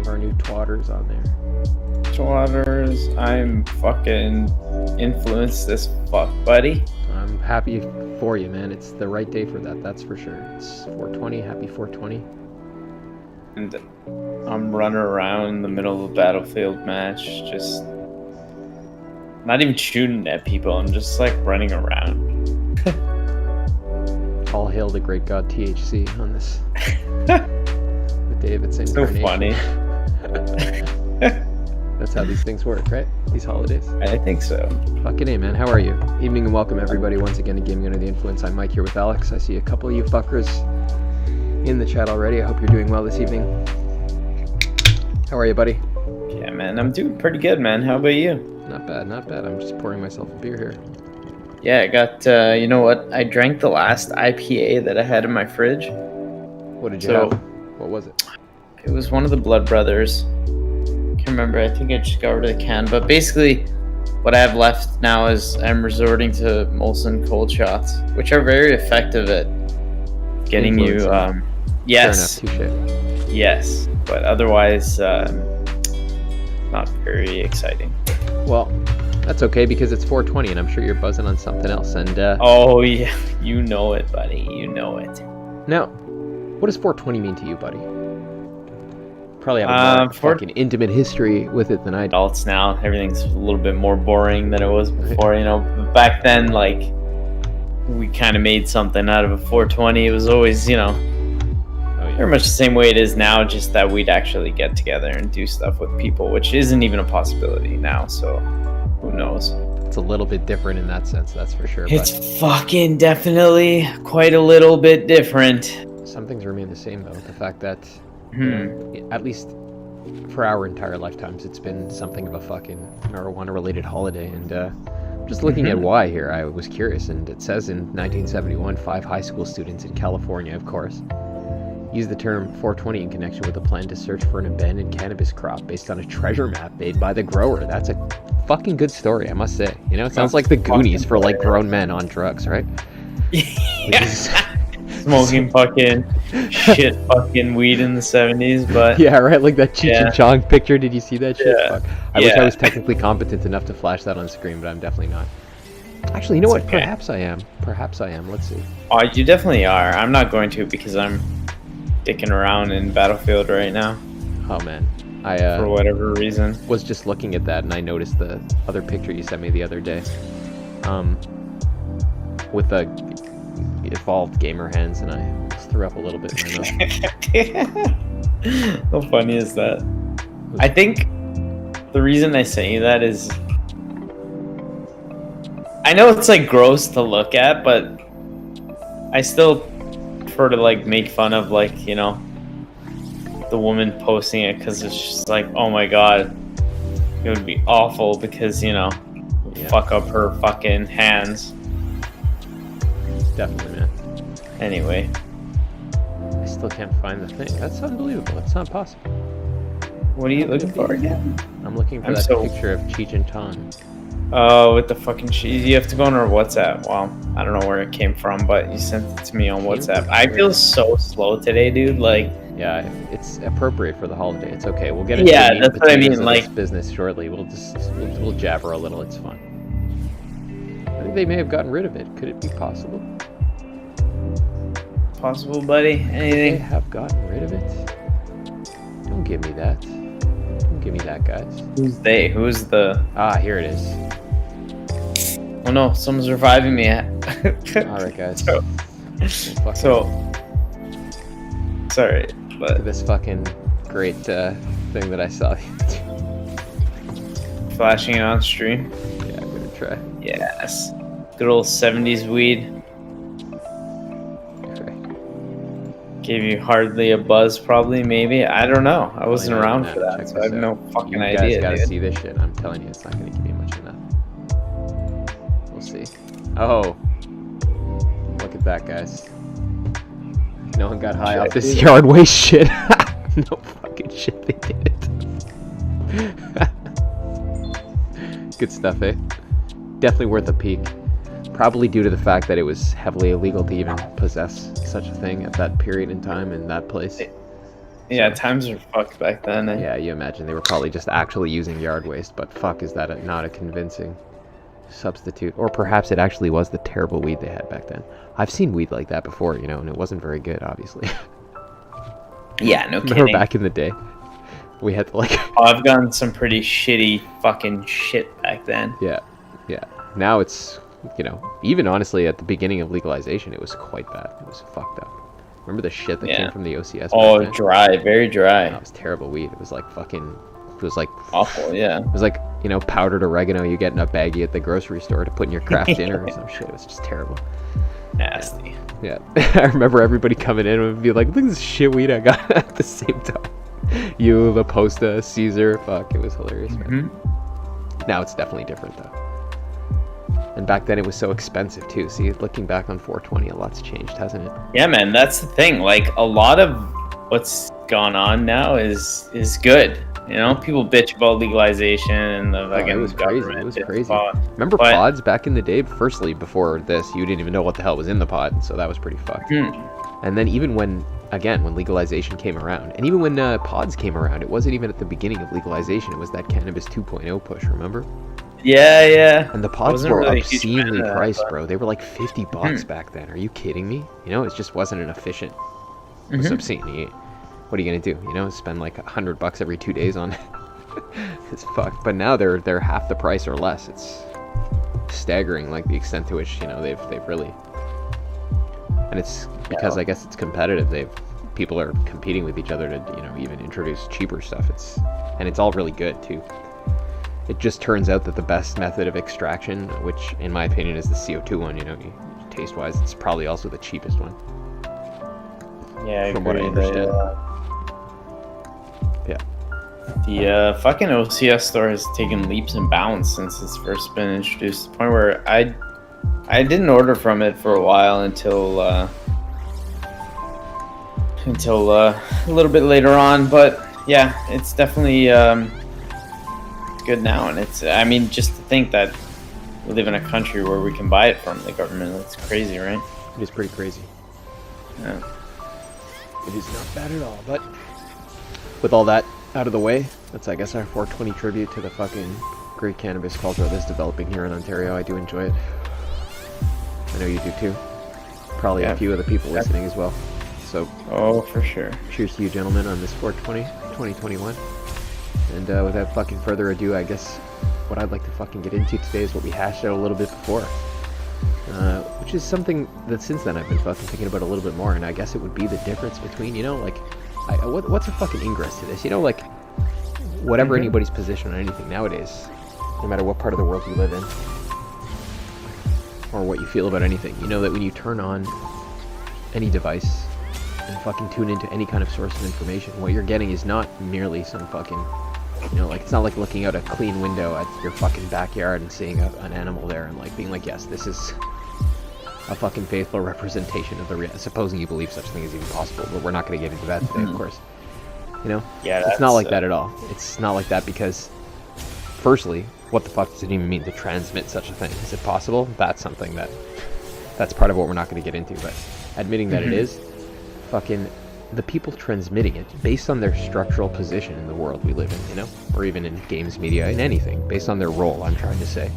of our new twatters on there. Twatters, I'm fucking influenced as fuck, buddy. I'm happy for you, man. It's the right day for that, that's for sure. It's 420, happy 420. And I'm running around in the middle of a battlefield match, just not even shooting at people. I'm just like running around. All hail the great god THC on this. The day of its incarnation. So funny. That's how these things work, right? These holidays. I think so. Fucking A, man. How are you? Evening and welcome everybody once again to Gaming Under the Influence. I'm Mike here with Alex. I see a couple of you fuckers in the chat already. I hope you're doing well this evening. How are you, buddy? Yeah, man. I'm doing pretty good, man. How about you? Not bad, not bad. I'm just pouring myself a beer here. Yeah, I got, you know what? I drank the last IPA that I had in my fridge. What did you have? What was it? It was one of the Blood Brothers. Can't remember. I think I just got rid of the can. But basically, what I have left now is I'm resorting to Molson cold shots, which are very effective at getting you. Yes. Fair enough, touche. Yes, but otherwise, not very exciting. Well, that's okay because it's 420 and I'm sure you're buzzing on something else. And oh yeah, you know it, buddy. You know it. Now, what does 420 mean to you, buddy? Probably have a more fucking intimate history with it than I do. Adults now, everything's a little bit more boring than it was before. You know, back then, like, we kind of made something out of a 420. It was always, you know, very much the same way it is now, just that we'd actually get together and do stuff with people, which isn't even a possibility now. So, who knows? It's a little bit different in that sense, that's for sure. It's fucking definitely quite a little bit different. Some things remain the same, though. The fact that, at least for our entire lifetimes, it's been something of a fucking marijuana-related holiday. And just looking at why here, I was curious. And it says in 1971, 5 high school students in California, of course, used the term 420 in connection with a plan to search for an abandoned cannabis crop based on a treasure map made by the grower. That's a fucking good story, I must say. You know, it sounds like the Goonies for like grown men on drugs, right? Yeah. Smoking fucking shit fucking weed in the 70s, but yeah, right, like that Cheech and Chong picture. Did you see that shit? Yeah. Fuck. I wish I was technically competent enough to flash that on screen, but I'm definitely not. Actually, you know what? Okay. Perhaps I am. Let's see. Oh, you definitely are. I'm not going to because I'm dicking around in Battlefield right now. Oh man, I for whatever reason was just looking at that and I noticed the other picture you sent me the other day, with the evolved gamer hands, and I just threw up a little bit in my mouth. How funny is that? I think the reason I say that is I know it's like gross to look at, but I still prefer to like make fun of, like, you know, the woman posting it, because it's just like, oh my god, it would be awful because, you know, fuck up her fucking hands. Definitely, man. Anyway, I still can't find the thing. That's unbelievable. It's not possible. what are you looking for again? I'm looking for picture of Cheech and Chong. Oh, with the fucking cheese. You have to go on our WhatsApp. Well, I don't know where it came from, but you sent it to me on WhatsApp. I feel so slow today, dude. Like, yeah, it's appropriate for the holiday. It's okay. We'll get into that's what I mean. Like, this business shortly. We'll jabber a little. It's fun. I think they may have gotten rid of it. Could it be possible? Possible, buddy? Anything? They have gotten rid of it. Don't give me that. Don't give me that, guys. Who's they? Who's the? Ah, here it is. Oh no, someone's reviving me. All right, guys. Sorry, but this fucking great thing that I saw. Flashing it on stream. Yeah, I'm gonna try. Yes, good old 70s weed. Gave you hardly a buzz, probably, maybe. I don't know. I wasn't around for that, so I have no fucking idea. You guys gotta see this shit. I'm telling you, it's not gonna give you much enough. We'll see. Oh, look at that, guys. No one got high off this yard waste shit. No fucking shit, they did it. Good stuff, eh? Definitely worth a peek. Probably due to the fact that it was heavily illegal to even possess such a thing at that period in time in that place. Yeah, times were fucked back then. Yeah, you imagine they were probably just actually using yard waste, but fuck, is that not a convincing substitute? Or perhaps it actually was the terrible weed they had back then. I've seen weed like that before, you know, and it wasn't very good, obviously. Yeah, no kidding. Remember back in the day, we had to like... Oh, I've gotten some pretty shitty fucking shit back then. Yeah. Now it's, you know, even honestly at the beginning of legalization, it was quite bad. It was fucked up. Remember the shit that came from the OCS? Oh, dry, very dry. It was terrible weed. It was like fucking... It was like... awful, yeah. It was like, you know, powdered oregano you get in a baggie at the grocery store to put in your craft dinner or some shit. It was just terrible. Nasty. Yeah. I remember everybody coming in and be like, look at this shit weed I got at the same time. You, La Posta, Caesar. Fuck, it was hilarious, man. Now it's definitely different, though. And back then it was so expensive, too. See, looking back on 420, a lot's changed, hasn't it? Yeah, man, that's the thing. Like, a lot of what's gone on now is good. You know, people bitch about legalization and the fucking it was crazy. It was crazy. Remember but, pods back in the day? Firstly, before this, you didn't even know what the hell was in the pod, so that was pretty fucked. And then even when legalization came around, and even when pods came around, it wasn't even at the beginning of legalization. It was that Cannabis 2.0 push, remember? Yeah. And the pods were obscenely priced, bro. They were like $50 back then. Are you kidding me? You know, it just wasn't an efficient... It was obscene. What are you gonna do? You know, spend like $100 every 2 days on it. It's fucked. But now they're half the price or less. It's staggering, like the extent to which, you know, they've really... And it's because I guess it's competitive. People are competing with each other to, you know, even introduce cheaper stuff. It's all really good too. It just turns out that the best method of extraction, which in my opinion is the CO2 one, you know, taste-wise, it's probably also the cheapest one. Yeah, from what I understand. The fucking OCS store has taken leaps and bounds since it's first been introduced. To the point where I didn't order from it for a while until a little bit later on. But yeah, it's definitely good now, and it's, I mean, just to think that we live in a country where we can buy it from the government, that's crazy, right? It is pretty crazy. Yeah. It is not bad at all, but with all that out of the way, that's, I guess, our 420 tribute to the fucking great cannabis culture that's developing here in Ontario. I do enjoy it. I know you do too. Probably a few of the people listening as well. So, oh, for sure. Cheers to you, gentlemen, on this 420 2021. And without fucking further ado, I guess what I'd like to fucking get into today is what we hashed out a little bit before. Which is something that since then I've been fucking thinking about a little bit more, and I guess it would be the difference between, you know, like, what's a fucking ingress to this? You know, like, whatever anybody's position on anything nowadays, no matter what part of the world you live in, or what you feel about anything, you know that when you turn on any device and fucking tune into any kind of source of information, what you're getting is not merely some fucking, you know, like, it's not like looking out a clean window at your fucking backyard and seeing an animal there and, like, being like, yes, this is a fucking faithful representation of the supposing you believe such thing is even possible, but we're not going to get into that today, of course. You know? Yeah, it's not like that at all. It's not like that because, firstly, what the fuck does it even mean to transmit such a thing? Is it possible? That's something that's part of what we're not going to get into, but admitting that it is, fucking the people transmitting it, based on their structural position in the world we live in, you know? Or even in games, media, in anything, based on their role, I'm trying to say.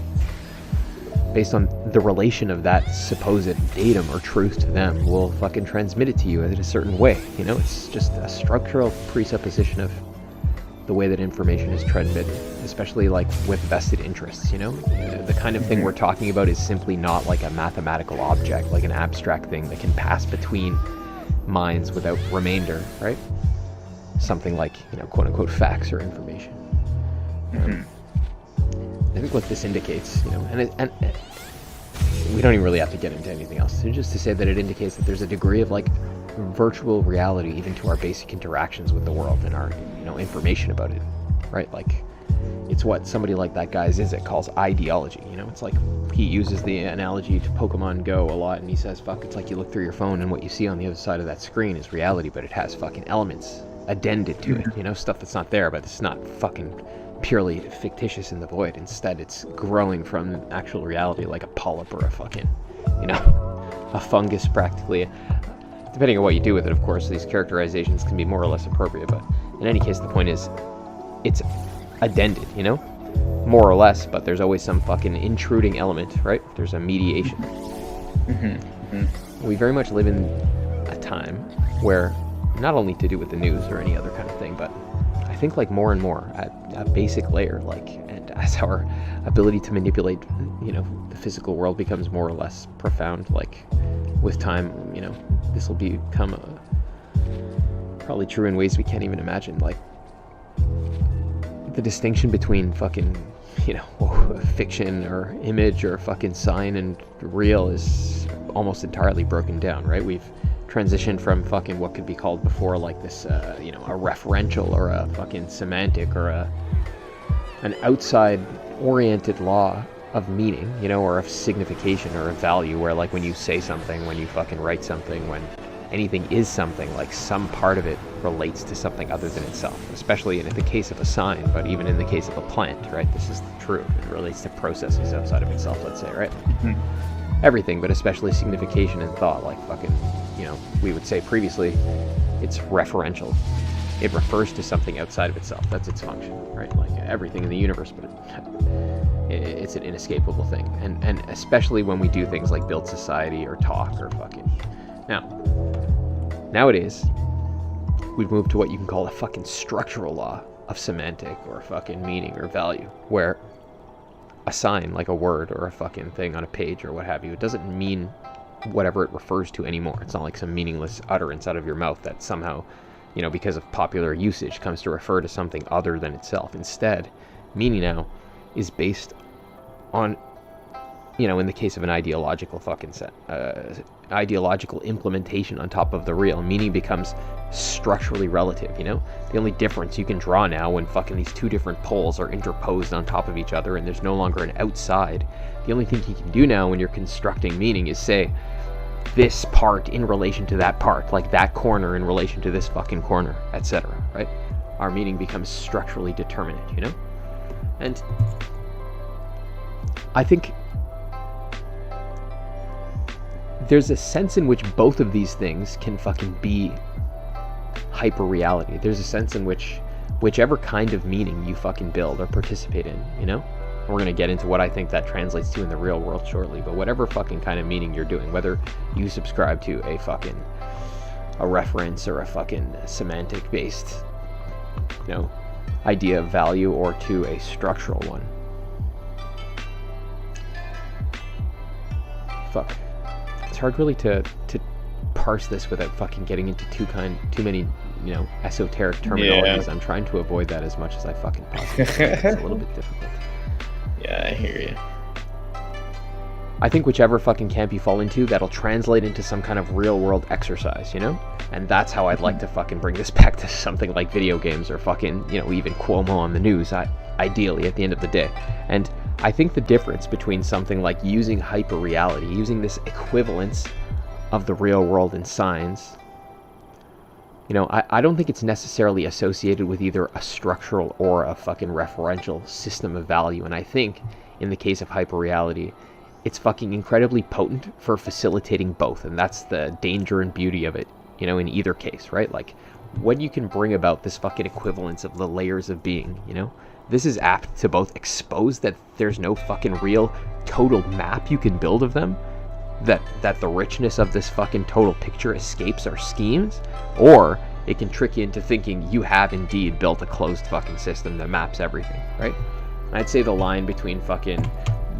Based on the relation of that supposed datum or truth to them, will fucking transmit it to you in a certain way, you know? It's just a structural presupposition of the way that information is transmitted, especially, like, with vested interests, you know? The kind of thing we're talking about is simply not like a mathematical object, like an abstract thing that can pass between minds without remainder, right? Something like, you know, quote-unquote facts or information. I think what this indicates, you know, and we don't even really have to get into anything else, just to say that it indicates that there's a degree of, like, virtual reality even to our basic interactions with the world and our, you know, information about it, right? Like, it's what somebody like that guy Zizek calls ideology, you know? It's like, he uses the analogy to Pokemon Go a lot, and he says, fuck, it's like you look through your phone and what you see on the other side of that screen is reality, but it has fucking elements addended to it, you know? Stuff that's not there, but it's not fucking purely fictitious in the void. Instead, it's growing from actual reality, like a polyp or a fucking, you know, a fungus practically. depending on what you do with it, of course, these characterizations can be more or less appropriate, but in any case, the point is, it's addended, you know? More or less, but there's always some fucking intruding element, right? There's a mediation. We very much live in a time where, not only to do with the news or any other kind of thing, but I think like more and more at a basic layer, like, and as our ability to manipulate, you know, the physical world becomes more or less profound, like with time, you know, this will become probably true in ways we can't even imagine. Like the distinction between fucking, you know, fiction or image or fucking sign and real is almost entirely broken down, right? We've transitioned from fucking what could be called before like this, you know, a referential or a fucking semantic or an outside oriented law of meaning, you know, or of signification or of value, where like when you say something, when you fucking write something, when anything is something, like some part of it relates to something other than itself, especially in the case of a sign, but even in the case of a plant, right? This is true. It relates to processes outside of itself, let's say, right? Everything, but especially signification and thought, like fucking, you know, we would say previously, it's referential. It refers to something outside of itself. That's its function, right? Like everything in the universe, but it's an inescapable thing. And especially when we do things like build society or talk or fucking... Nowadays, we've moved to what you can call a fucking structural law of semantic or fucking meaning or value, where a sign, like a word or a fucking thing on a page or what have you, it doesn't mean whatever it refers to anymore. It's not like some meaningless utterance out of your mouth that somehow, you know, because of popular usage comes to refer to something other than itself. Instead, meaning now is based on, you know, in the case of an ideological fucking ideological implementation on top of the real, meaning becomes structurally relative, you know? The only difference you can draw now when fucking these two different poles are interposed on top of each other and there's no longer an outside, the only thing you can do now when you're constructing meaning is say this part in relation to that part, like that corner in relation to this fucking corner, etc., right? Our meaning becomes structurally determinate, you know? And I think there's a sense in which both of these things can fucking be hyper-reality. There's a sense in which whichever kind of meaning you fucking build or participate in, you know? We're going to get into what I think that translates to in the real world shortly, but whatever fucking kind of meaning you're doing, whether you subscribe to a reference or a fucking semantic-based, you know, idea of value or to a structural one. Fuck. It's hard really to parse this without fucking getting into too many, you know, esoteric terminologies. Yeah. I'm trying to avoid that as much as I fucking possibly can. It's a little bit difficult. Yeah, I hear you. I think whichever fucking camp you fall into, that'll translate into some kind of real world exercise, you know? And that's how I'd like to fucking bring this back to something like video games or fucking, you know, even Cuomo on the news, ideally at the end of the day. And I think the difference between something like using hyper-reality, using this equivalence of the real world in signs, you know, I don't think it's necessarily associated with either a structural or a fucking referential system of value. And I think, in the case of hyper-reality, it's fucking incredibly potent for facilitating both. And that's the danger and beauty of it, you know, in either case, right? Like, when you can bring about this fucking equivalence of the layers of being, you know, this is apt to both expose that there's no fucking real total map you can build of them, that the richness of this fucking total picture escapes our schemes, or it can trick you into thinking you have indeed built a closed fucking system that maps everything, right? And I'd say the line between fucking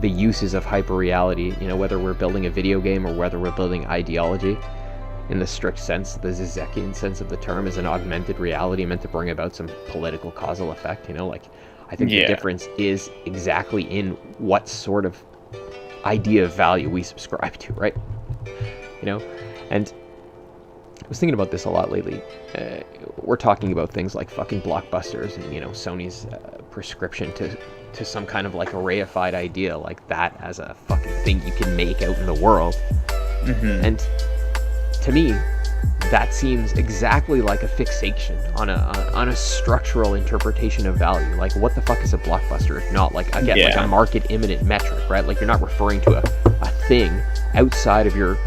the uses of hyperreality, you know, whether we're building a video game or whether we're building ideology, in the strict sense, the Zizekian sense of the term, is an augmented reality meant to bring about some political causal effect, you know, like, I think the difference is exactly in what sort of idea of value we subscribe to, right? You know, and I was thinking about this a lot lately. We're talking about things like fucking blockbusters and, you know, Sony's prescription to some kind of like a reified idea like that as a fucking thing you can make out in the world. And to me, that seems exactly like a fixation on a structural interpretation of value. Like, what the fuck is a blockbuster if not, like, again, like a market imminent metric, right? Like, you're not referring to a thing outside of your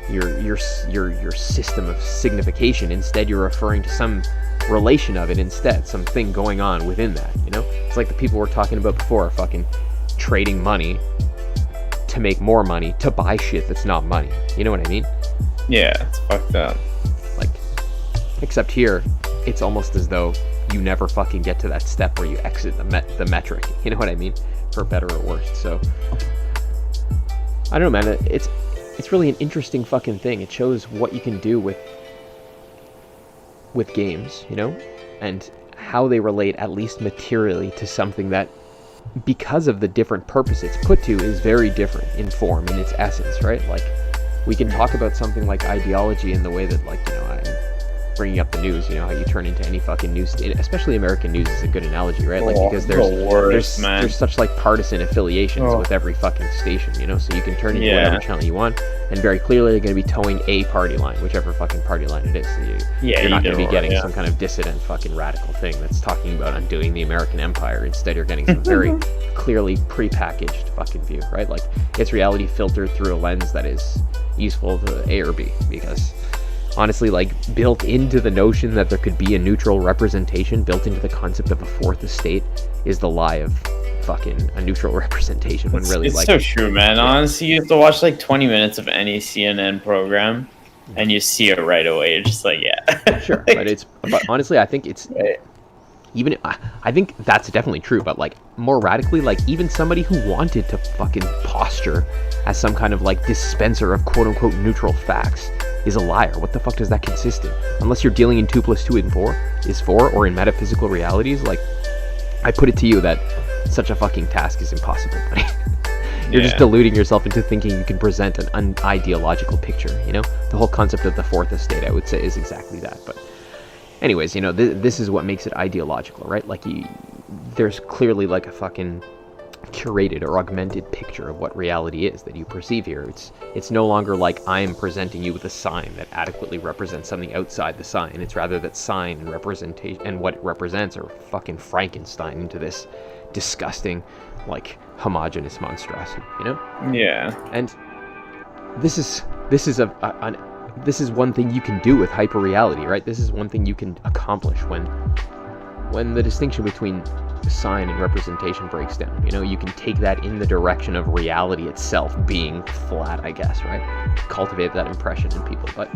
your system of signification. Instead, you're referring to some relation of it instead, something going on within that, you know? It's like the people we're talking about before, fucking trading money to make more money to buy shit that's not money. You know what I mean? Yeah, it's fucked up. Like, except here, it's almost as though you never fucking get to that step where you exit the metric. You know what I mean? For better or worse. So, I don't know, man. It's really an interesting fucking thing. It shows what you can do with games, you know, and how they relate, at least materially, to something that, because of the different purpose it's put to, is very different in form, in its essence, right? Like, we can talk about something like ideology in the way that, like, you know, I'm bringing up the news, you know, how you turn into any fucking news, especially American news is a good analogy, right? Like, because there's such like partisan affiliations with every fucking station, you know, so you can turn into whatever channel you want, and very clearly they're going to be towing a party line, whichever fucking party line it is. So you're not going to be getting some kind of dissident fucking radical thing that's talking about undoing the American empire. Instead, you're getting some very clearly prepackaged fucking view, right? Like, it's reality filtered through a lens that is useful to A or B, because honestly, like, built into the notion that there could be a neutral representation, built into the concept of a fourth estate, is the lie of fucking a neutral representation. When really, it's so true, man. Yeah. Honestly, you have to watch like 20 minutes of any CNN program, and you see it right away. You're just like, yeah, sure. But honestly, I think it's even. I think that's definitely true. But like, more radically, like, even somebody who wanted to fucking posture as some kind of like dispenser of quote unquote neutral facts is a liar. What the fuck does that consist in? Unless you're dealing in 2 + 2 is 4, or in metaphysical realities, like, I put it to you that such a fucking task is impossible. You're just deluding yourself into thinking you can present an ideological picture, you know? The whole concept of the fourth estate, I would say, is exactly that. But anyways, you know, this is what makes it ideological, right? Like, there's clearly like a fucking curated or augmented picture of what reality is that you perceive here. It's no longer like I'm presenting you with a sign that adequately represents something outside the sign. It's rather that sign and representation and what it represents are fucking Frankenstein into this disgusting, like, homogeneous monstrosity, you know? Yeah. And this is one thing you can do with hyperreality, right? This is one thing you can accomplish when the distinction between sign and representation breaks down. You know, you can take that in the direction of reality itself being flat, I guess, right? Cultivate that impression in people. But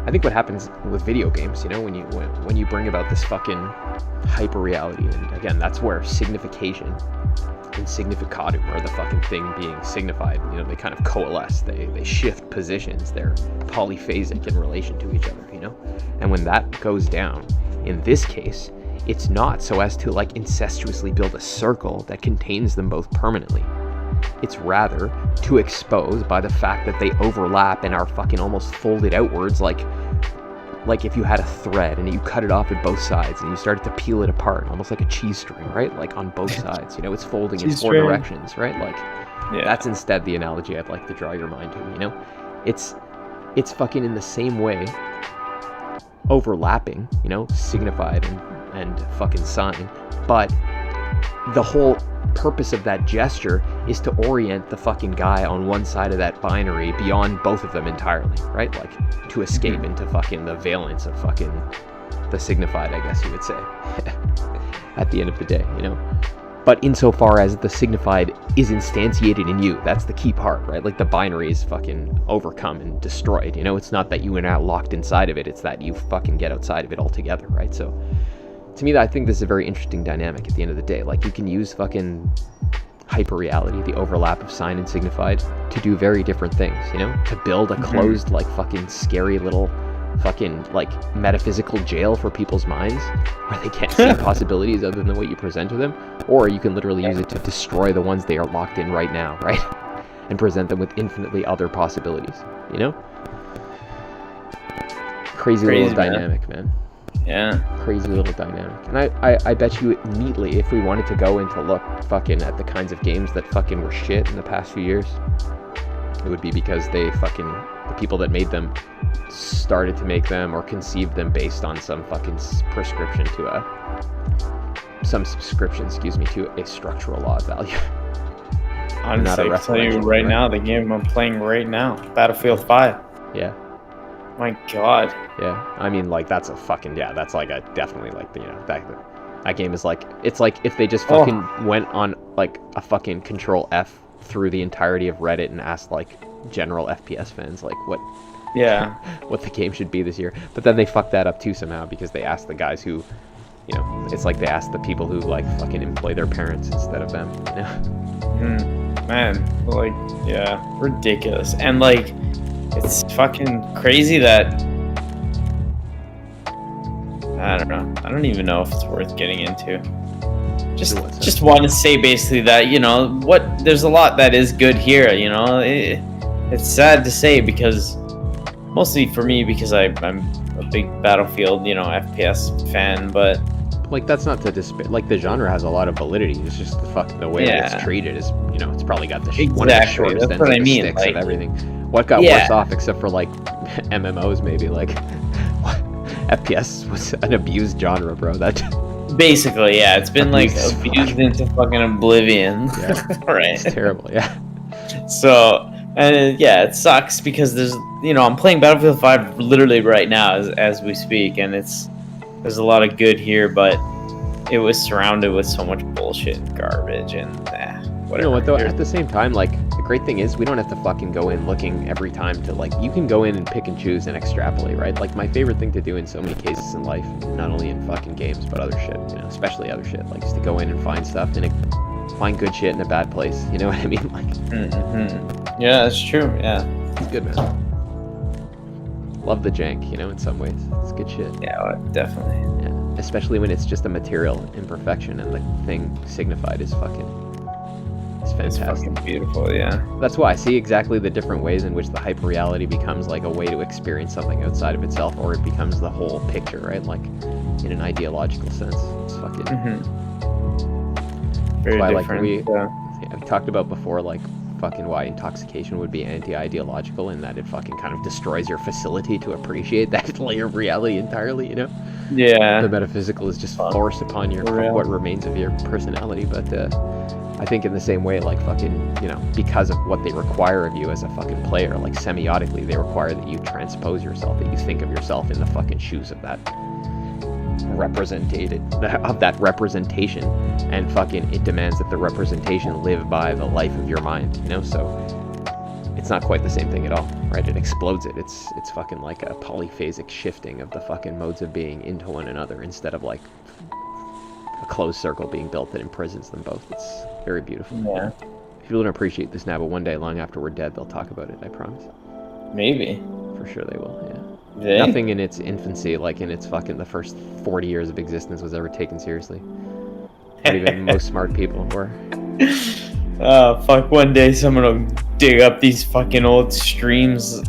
I think what happens with video games, you know, when you bring about this fucking hyper reality, and again, that's where signification and significatum, or the fucking thing being signified, you know, they kind of coalesce, they shift positions, they're polyphasic in relation to each other, you know? And when that goes down, in this case, it's not so as to like incestuously build a circle that contains them both permanently. It's rather to expose by the fact that they overlap and are fucking almost folded outwards, like if you had a thread and you cut it off at both sides and you started to peel it apart, almost like a cheese string, right? Like on both sides, you know, it's folding in 4 directions, right? Like, that's instead the analogy I'd like to draw your mind to, you know? It's fucking in the same way, overlapping, you know, signified and fucking sign, but the whole purpose of that gesture is to orient the fucking guy on one side of that binary beyond both of them entirely, right? Like, to escape into fucking the valence of fucking the signified, I guess you would say, at the end of the day, you know? But insofar as the signified is instantiated in you, that's the key part, right? Like, the binary is fucking overcome and destroyed, you know? It's not that you are now locked inside of it, it's that you fucking get outside of it altogether, right? So, to me, I think this is a very interesting dynamic at the end of the day. Like, you can use fucking hyperreality, the overlap of sign and signified, to do very different things, you know? To build a closed, like, fucking scary little fucking, like, metaphysical jail for people's minds, where they can't see possibilities other than what you present to them. Or you can literally use it to destroy the ones they are locked in right now, right? And present them with infinitely other possibilities, you know? Crazy little dynamic, man. Yeah. Crazy little dynamic. And I bet you neatly, if we wanted to go into look fucking at the kinds of games that fucking were shit in the past few years, it would be because the people that made them started to make them or conceived them based on some fucking subscription to a structural law of value. Honestly, I can tell you right now, the game I'm playing right now, Battlefield 5. Yeah. My God. Yeah. I mean, like, that's a fucking, yeah, that's like a, definitely, like, you know, that game is like, it's like if they just fucking went on, like, a fucking Control F through the entirety of Reddit and asked, like, general FPS fans, like, what the game should be this year. But then they fucked that up too somehow, because they asked the guys who, you know, it's like they asked the people who, like, fucking employ their parents instead of them, you know? Man, like, yeah, ridiculous. And, like, it's fucking crazy that, I don't know. I don't even know if it's worth getting into. Just want to say basically that, you know, there's a lot that is good here, you know. It's sad to say, because mostly for me, because I'm a big Battlefield, you know, FPS fan, but like, that's not to despair. Like, the genre has a lot of validity. It's just the way that it's treated is, you know, it's probably got one of the shortest ends of the sticks of everything. What got worse off, except for, like, MMOs maybe, like, FPS was an abused genre, bro. That basically, yeah, it's been like abused into fucking oblivion. Yeah. Right. It's terrible, yeah. So, and yeah, it sucks because there's, you know, I'm playing Battlefield 5 literally right now as we speak, and there's a lot of good here, but it was surrounded with so much bullshit and garbage and whatever. You know what though? At the same time, like, the great thing is we don't have to fucking go in looking every time to, like, you can go in and pick and choose and extrapolate, right? Like, my favorite thing to do in so many cases in life, not only in fucking games but other shit, you know, especially other shit, like, just to go in and find stuff and find good shit in a bad place. You know what I mean? Like, yeah, that's true. Yeah, it's good, man. Love the jank, you know, in some ways. It's good shit. Yeah, definitely. Yeah, especially when it's just a material imperfection and the thing signified is fucking. It's fantastic. It's fucking beautiful, yeah. That's why I see exactly the different ways in which the hyper reality becomes like a way to experience something outside of itself, or it becomes the whole picture, right? Like, in an ideological sense. It's fucking. Very why, different. Like, we talked about before, like, fucking why intoxication would be anti-ideological, in that it fucking kind of destroys your facility to appreciate that layer of reality entirely, you know? Yeah. The metaphysical is just forced upon your what remains of your personality, but I think in the same way, like, fucking, you know, because of what they require of you as a fucking player, like, semiotically, they require that you transpose yourself, that you think of yourself in the fucking shoes of that representation, and fucking it demands that the representation live by the life of your mind, you know? So it's not quite the same thing at all, right? It explodes it. It's fucking like a polyphasic shifting of the fucking modes of being into one another, instead of like a closed circle being built that imprisons them both. It's very beautiful. Yeah. People don't appreciate this now, but one day, long after we're dead, they'll talk about it, I promise. Maybe. For sure they will, yeah. Really? Nothing in its infancy, like in its fucking the first 40 years of existence, was ever taken seriously. Not even most smart people were. Fuck, one day someone will dig up these fucking old streams.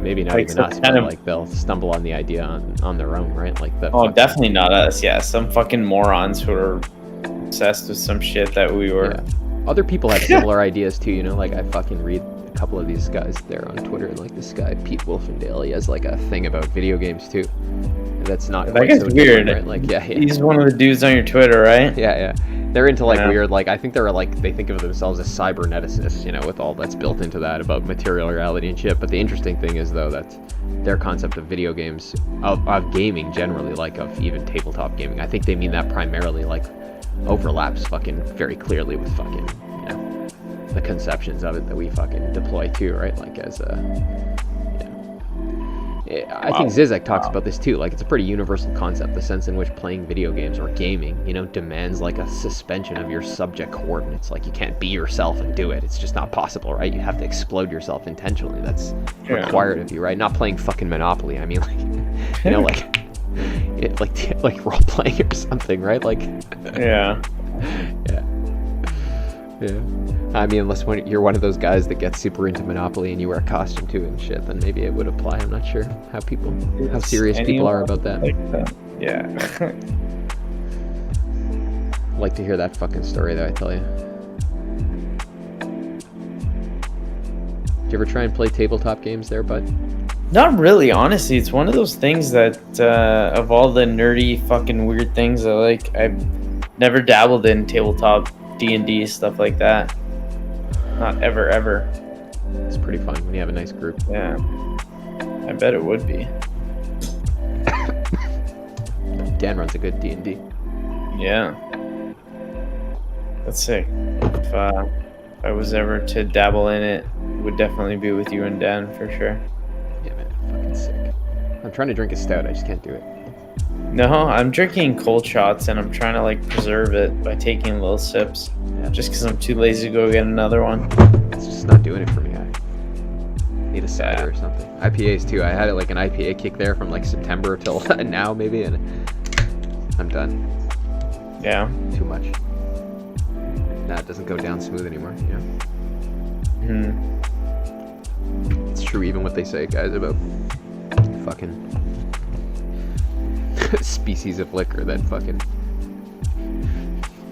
Maybe not like even us, but like they'll stumble on the idea on their own, right? Like definitely not us, yeah. Some fucking morons who are obsessed with some shit that we were. Yeah. Other people have similar ideas too, you know, like I fucking read a couple of these guys there on Twitter, and like this guy, Pete Wolfendale, he has like a thing about video games too. And that's not that guy's so weird, right? Like, yeah. He's one of the dudes on your Twitter, right? Yeah. They're into like weird, like I think they think of themselves as cyberneticists, you know, with all that's built into that about material reality and shit. But the interesting thing is though that their concept of video games, of gaming generally, like of even tabletop gaming, I think they mean that primarily like overlaps fucking very clearly with fucking, you know, the conceptions of it that we fucking deploy too, right? Like as a, I think Zizek talks about this too. Like, it's a pretty universal concept, the sense in which playing video games or gaming, you know, demands like a suspension of your subject coordinates. Like, you can't be yourself and do it. It's just not possible, right? You have to explode yourself intentionally. That's required of you, right? Not playing fucking Monopoly. I mean, like, you know, like role playing or something, right? Like, yeah. I mean, unless you're one of those guys that gets super into Monopoly and you wear a costume to it and shit, then maybe it would apply. I'm not sure how serious people are about that. Like that. Yeah. I'd like to hear that fucking story, though, I tell you. Did you ever try and play tabletop games there, bud? Not really, honestly. It's one of those things that, of all the nerdy fucking weird things I've never dabbled in tabletop D&D, stuff like that. Not ever. It's pretty fun when you have a nice group. Yeah. I bet it would be. Dan runs a good D&D. Yeah. That's sick. If I was ever to dabble in it, it would definitely be with you and Dan for sure. Yeah, man, fucking sick. I'm trying to drink a stout, I just can't do it. No, I'm drinking cold shots and I'm trying to like preserve it by taking little sips. Yeah. Just because I'm too lazy to go get another one. It's just not doing it for me. I need a cider or something. IPAs too. I had like an IPA kick there from like September till now maybe, and I'm done. Yeah. Too much. Nah, it doesn't go down smooth anymore, you know? It's true even what they say, guys, about fucking species of liquor, that fucking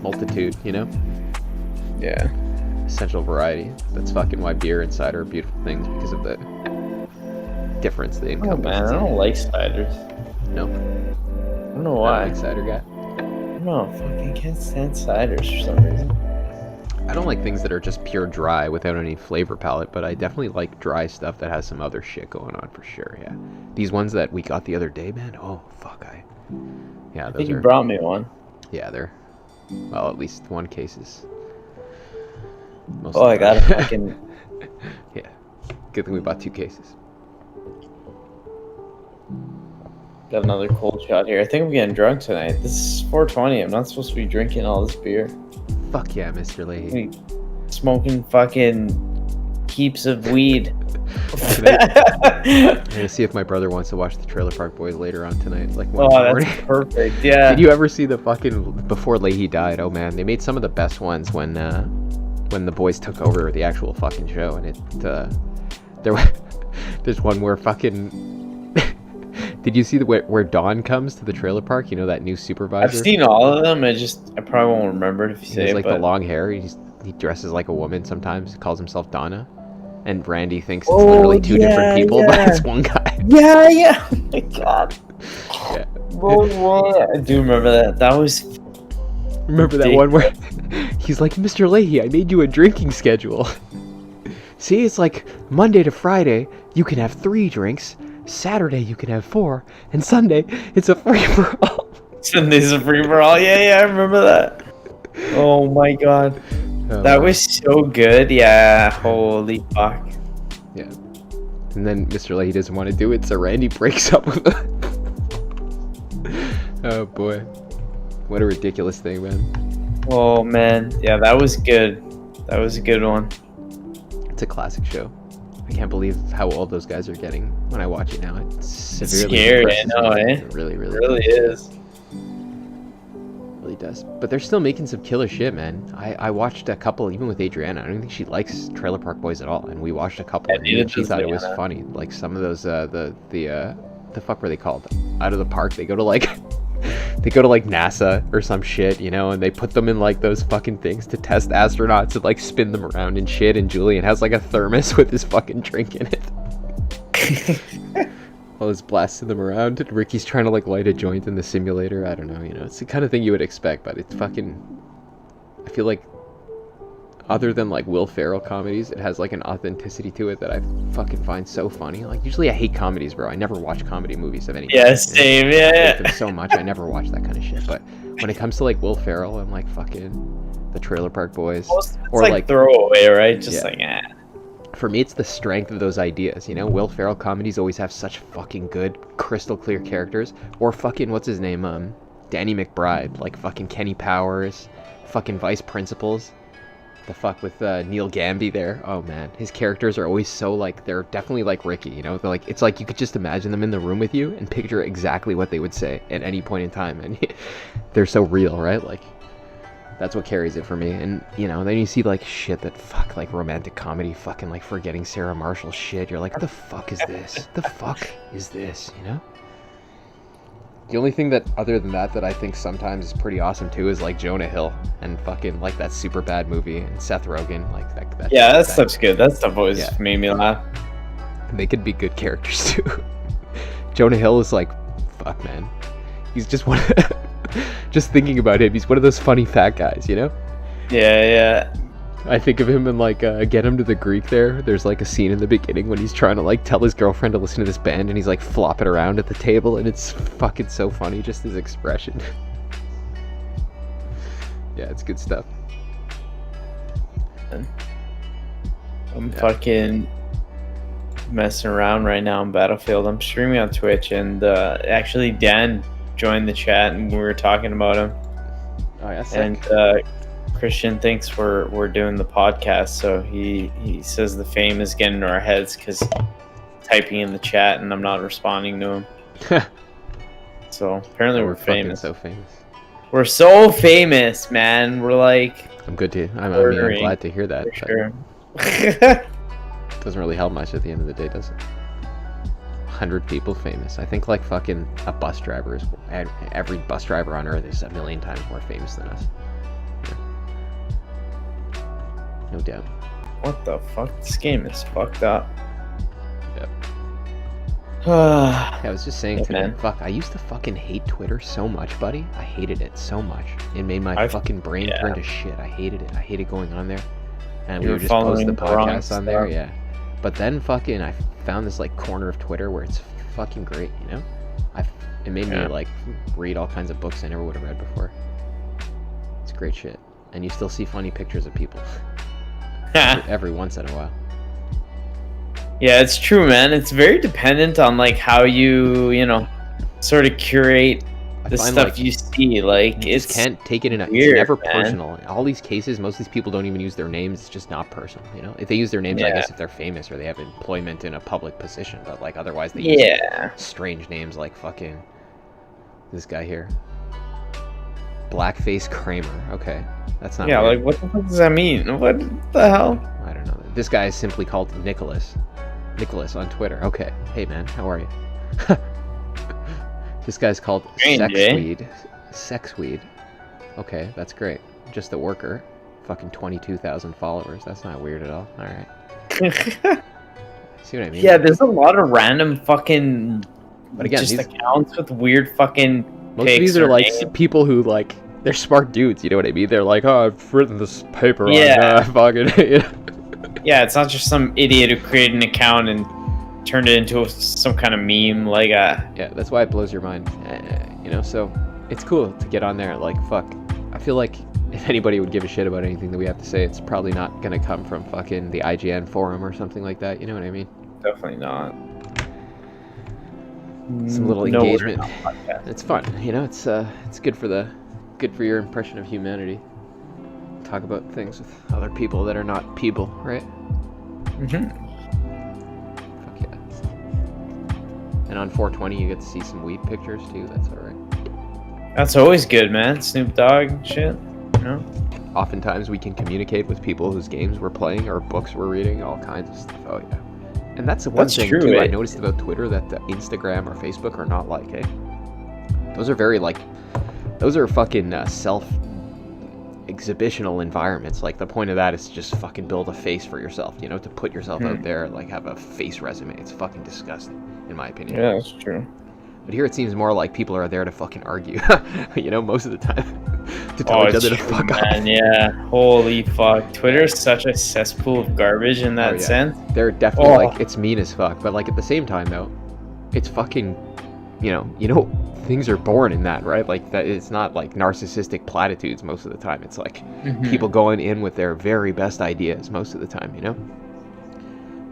multitude, you know? Yeah. Essential variety. That's fucking why beer and cider are beautiful things, because of the difference they Oh encompass. man, I don't like ciders. No? I don't know why. Not a big cider guy. I don't know. Fucking can't stand ciders for some reason. I don't like things that are just pure dry without any flavor palette, but I definitely like dry stuff that has some other shit going on for sure, yeah. These ones that we got the other day, man, oh, fuck, yeah, I those think you are... brought me one. Yeah, they're, well, at least one cases. Most Oh, of I them got are- a fucking... Yeah, good thing we bought 2 cases. Got another cold shot here. I think I'm getting drunk tonight. This is 420. I'm not supposed to be drinking all this beer. Fuck yeah, Mr. Leahy. Smoking fucking heaps of weed. I'm gonna see if my brother wants to watch the Trailer Park Boys later on tonight, like 1 in the morning. That's perfect. Yeah. Did you ever see the fucking before Leahy died? Oh man, they made some of the best ones when the boys took over the actual fucking show, and there's one where fucking. Did you see where Dawn comes to the trailer park? You know, that new supervisor. I've seen all of them. I probably won't remember it if you He say has it. like But... the long hair. He dresses like a woman sometimes. He calls himself Donna, and Randy thinks it's Oh, literally 2 different yeah, people, but yeah. it's one guy. Yeah. Oh my god. Yeah. Whoa. I do remember that. That was. Remember that one where he's like, Mr. Leahy, I made you a drinking schedule. See, it's like Monday to Friday, you can have 3 drinks. Saturday, you can have 4. And Sunday, it's a free-for-all. Sunday's a free for all. Yeah, I remember that. Oh my god. Oh, That was so good. Yeah, holy fuck. Yeah. And then Mr. Leahy doesn't want to do it, so Randy breaks up with him. Oh boy. What a ridiculous thing, man. Oh man. Yeah, that was good. That was a good one. It's a classic show. I can't believe how old those guys are getting when I watch it now. It's severely scary, depresses I know, me. eh? It really It really is. really does. But they're still making some killer shit, man. I watched a couple, even with Adriana. I don't think she likes Trailer Park Boys at all, and we watched a couple, and neither even she does thought it was Adriana. funny. Like some of those, the fuck were they called? Out of the Park. They go to like, they go to like NASA or some shit, you know, and they put them in like those fucking things to test astronauts and like spin them around and shit. And Julian has like a thermos with his fucking drink in it. While he's blasting them around, and Ricky's trying to like light a joint in the simulator. I don't know, you know, it's the kind of thing you would expect, but it's fucking. I feel like, other than like Will Ferrell comedies, it has like an authenticity to it that I fucking find so funny. Like usually I hate comedies, bro. I never watch comedy movies of any kind. Yeah, same. I Yeah. hate them so much. I never watch that kind of shit. But when it comes to like Will Ferrell and like fucking the Trailer Park Boys, It's or like throwaway, right? Just Yeah. like, eh. For me, it's the strength of those ideas, you know? Will Ferrell comedies always have such fucking good, crystal clear characters. Or fucking, what's his name? Danny McBride. Like fucking Kenny Powers. Fucking Vice Principals. The fuck with Neil Gamby there. Oh man, his characters are always so like, they're definitely like Ricky, you know? They're like, it's like you could just imagine them in the room with you and picture exactly what they would say at any point in time. And they're so real, right? Like, that's what carries it for me. And, you know, then you see, like, shit that, fuck, like, romantic comedy, fucking, like, Forgetting Sarah Marshall shit. You're like, what the fuck is this? The fuck is this, you know? The only thing that, other than that I think sometimes is pretty awesome, too, is, like, Jonah Hill. And fucking, like, that Super Bad movie. And Seth Rogen, like, that Yeah, that stuff's good. That stuff always Yeah. made me laugh. They could be good characters, too. Jonah Hill is, like, fuck, man. He's just one just thinking about him, he's one of those funny fat guys, you know? Yeah. I think of him in like Get Him to the Greek there. There's like a scene in the beginning when he's trying to like tell his girlfriend to listen to this band and he's like flopping around at the table and it's fucking so funny, just his expression. Yeah, it's good stuff. I'm fucking messing around right now on Battlefield. I'm streaming on Twitch and actually Dan joined the chat and we were talking about him. Oh yeah, sick. And Christian thinks we're doing the podcast, so he says the fame is getting to our heads because typing in the chat and I'm not responding to him. So apparently we're famous. So famous. We're so famous, man. We're like. I'm good to. I'm glad to hear that. For sure. Doesn't really help much at the end of the day, does it? 100 people famous. I think like fucking a bus driver is. Every bus driver on earth is a million times more famous than us. No doubt. What the fuck? This game is fucked up. Yep. Yeah, I was just saying today, fuck, I used to fucking hate Twitter so much, buddy. I hated it so much. It made my fucking brain turn to shit. I hated it. I hated going on there. And we would just post the podcast on there, yeah. But then fucking I found this like corner of Twitter where it's fucking great, you know? It made me like read all kinds of books I never would have read before. It's great shit. And you still see funny pictures of people. every once in a while. Yeah, it's true, man. It's very dependent on like how you know, sort of curate the stuff like, you see. Like you just can't take it in it's never personal. All these cases, most of these people don't even use their names. It's just not personal, you know? If they use their names, I guess if they're famous or they have employment in a public position, but like otherwise they use strange names like fucking this guy here. Blackface Kramer. Okay. That's not weird. Like what the fuck does that mean? What the hell? I don't know. This guy is simply called Nicholas on Twitter. Okay. Hey man, how are you? This guy's called Sexweed. Okay, that's great. Just a worker. Fucking 22,000 followers. That's not weird at all. Alright. See what I mean? Yeah, there's a lot of random fucking but again, just accounts with weird fucking most of these are like people who like they're smart dudes, you know what I mean? They're like, oh, I've written this paper on fucking Yeah, it's not just some idiot who created an account and turned it into some kind of meme, like yeah, that's why it blows your mind, you know. So it's cool to get on there. Like, fuck, I feel like if anybody would give a shit about anything that we have to say, it's probably not gonna come from fucking the IGN forum or something like that. You know what I mean? Definitely not. Some little engagement. It's fun, you know. It's good for your impression of humanity. Talk about things with other people that are not people, right? Mm-hmm. Fuck yeah. And on 420 you get to see some weed pictures too. That's alright. That's always good, man. Snoop Dogg shit, you know? Oftentimes we can communicate with people whose games we're playing or books we're reading, all kinds of stuff. Oh yeah. And that's the one thing too I noticed about Twitter that the Instagram or Facebook are not like, eh? Those are very like, those are fucking self-exhibitional environments. Like the point of that is to just fucking build a face for yourself, you know, to put yourself out there, like have a face resume. It's fucking disgusting, in my opinion. Yeah, that's true. But here it seems more like people are there to fucking argue, you know, most of the time. To tell each other to fuck up. Yeah, holy fuck. Twitter is such a cesspool of garbage in that sense. They're definitely like, it's mean as fuck. But like at the same time though, it's fucking, you know, things are born in that, right? Like that, it's not like narcissistic platitudes most of the time. It's like people going in with their very best ideas most of the time, you know?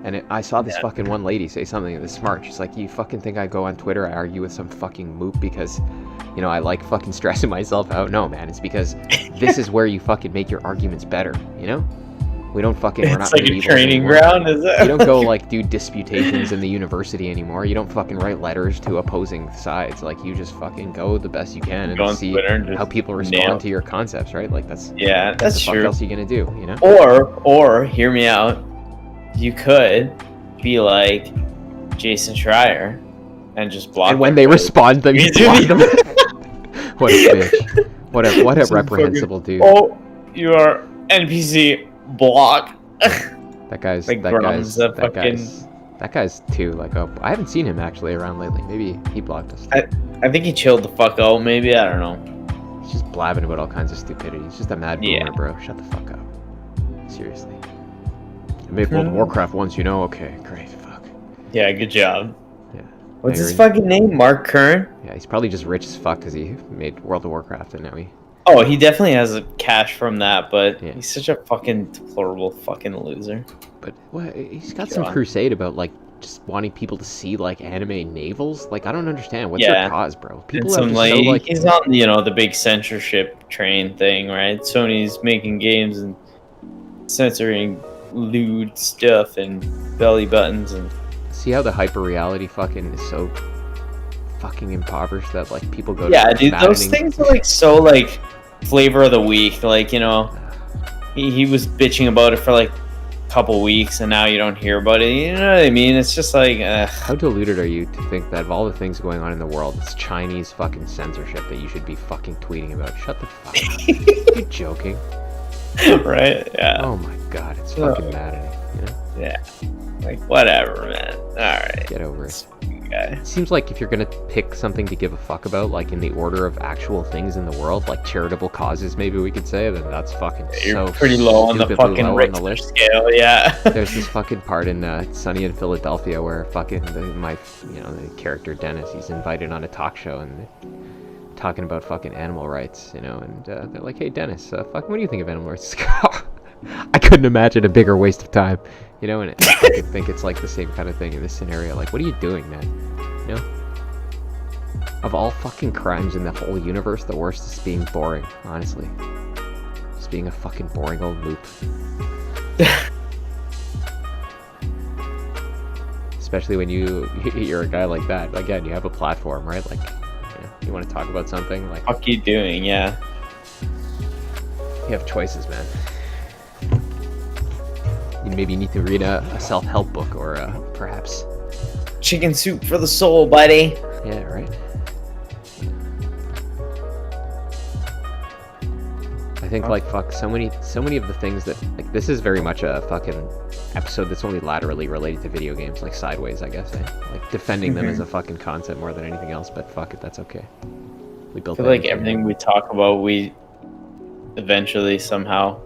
And I saw this fucking one lady say something that's smart. She's like, you fucking think I go on Twitter, I argue with some fucking moop because, you know, I like fucking stressing myself out? No, man, it's because this is where you fucking make your arguments better, you know? We don't fucking, we're not like a training ground, is it? You don't go like do disputations in the university anymore. You don't fucking write letters to opposing sides. Like you just fucking go the best you can and see how people respond to your concepts, right? Like that's that's what the true. fuck else are you gonna do, you know? Or hear me out. You could be like Jason Schreier and just block. And when they respond, then you block them. What a bitch! What a reprehensible dude. Oh, you are NPC block. That guy's too like. Oh, I haven't seen him actually around lately. Maybe he blocked us. I think he chilled the fuck out. Maybe, I don't know. He's just blabbing about all kinds of stupidity. He's just a mad boomer, bro. Shut the fuck up. seriously. I made World of Warcraft once, you know? Okay, great, fuck. Yeah, good job. Yeah. What's his fucking name? Mark Kern? Yeah, he's probably just rich as fuck because he made World of Warcraft and now he... Oh, he definitely has a cash from that, but Yeah. he's such a fucking deplorable fucking loser. But what, he's got some crusade about, like, just wanting people to see, like, anime navels. Like, I don't understand. What's their cause, bro? People some, are so, like... He's on, you know, the big censorship train thing, right? Sony's making games and censoring lewd stuff and belly buttons and... See how the hyper reality fucking is so fucking impoverished that, like, people go to... Yeah, dude, those things are, like, so, like, flavor of the week. Like, you know, he was bitching about it for, like, couple weeks and now you don't hear about it, you know what I mean? It's just like how deluded are you to think that of all the things going on in the world, it's Chinese fucking censorship that you should be fucking tweeting about? Shut the fuck up. You're joking. Right? Yeah. Oh my god, it's fucking maddening, you know? Yeah. Like, whatever, man. Alright. Get over it. Okay. It seems like if you're gonna pick something to give a fuck about, like in the order of actual things in the world, like charitable causes, maybe we could say, then that's fucking You're so pretty low on the fucking Richter scale, yeah. There's this fucking part in Sunny in Philadelphia where fucking the character Dennis, he's invited on a talk show and they're talking about fucking animal rights, you know, and they're like, hey Dennis, fucking what do you think of animal rights? I couldn't imagine a bigger waste of time. You know, and I could think it's like the same kind of thing in this scenario. Like, what are you doing, man? You know? Of all fucking crimes in the whole universe, the worst is being boring, honestly. Just being a fucking boring old loop. Especially when you're a guy like that. Again, you have a platform, right? Like, you want to talk about something, like... What are you doing, yeah. You have choices, man. You maybe need to read a self-help book or perhaps... Chicken soup for the soul, buddy. Yeah, right. I think, like, fuck, so many of the things that... Like, this is very much a fucking episode that's only laterally related to video games, like Sideways, I guess, eh? Like, defending them as a fucking concept more than anything else, but fuck it, that's okay. We built I feel like everything we talk about, we eventually somehow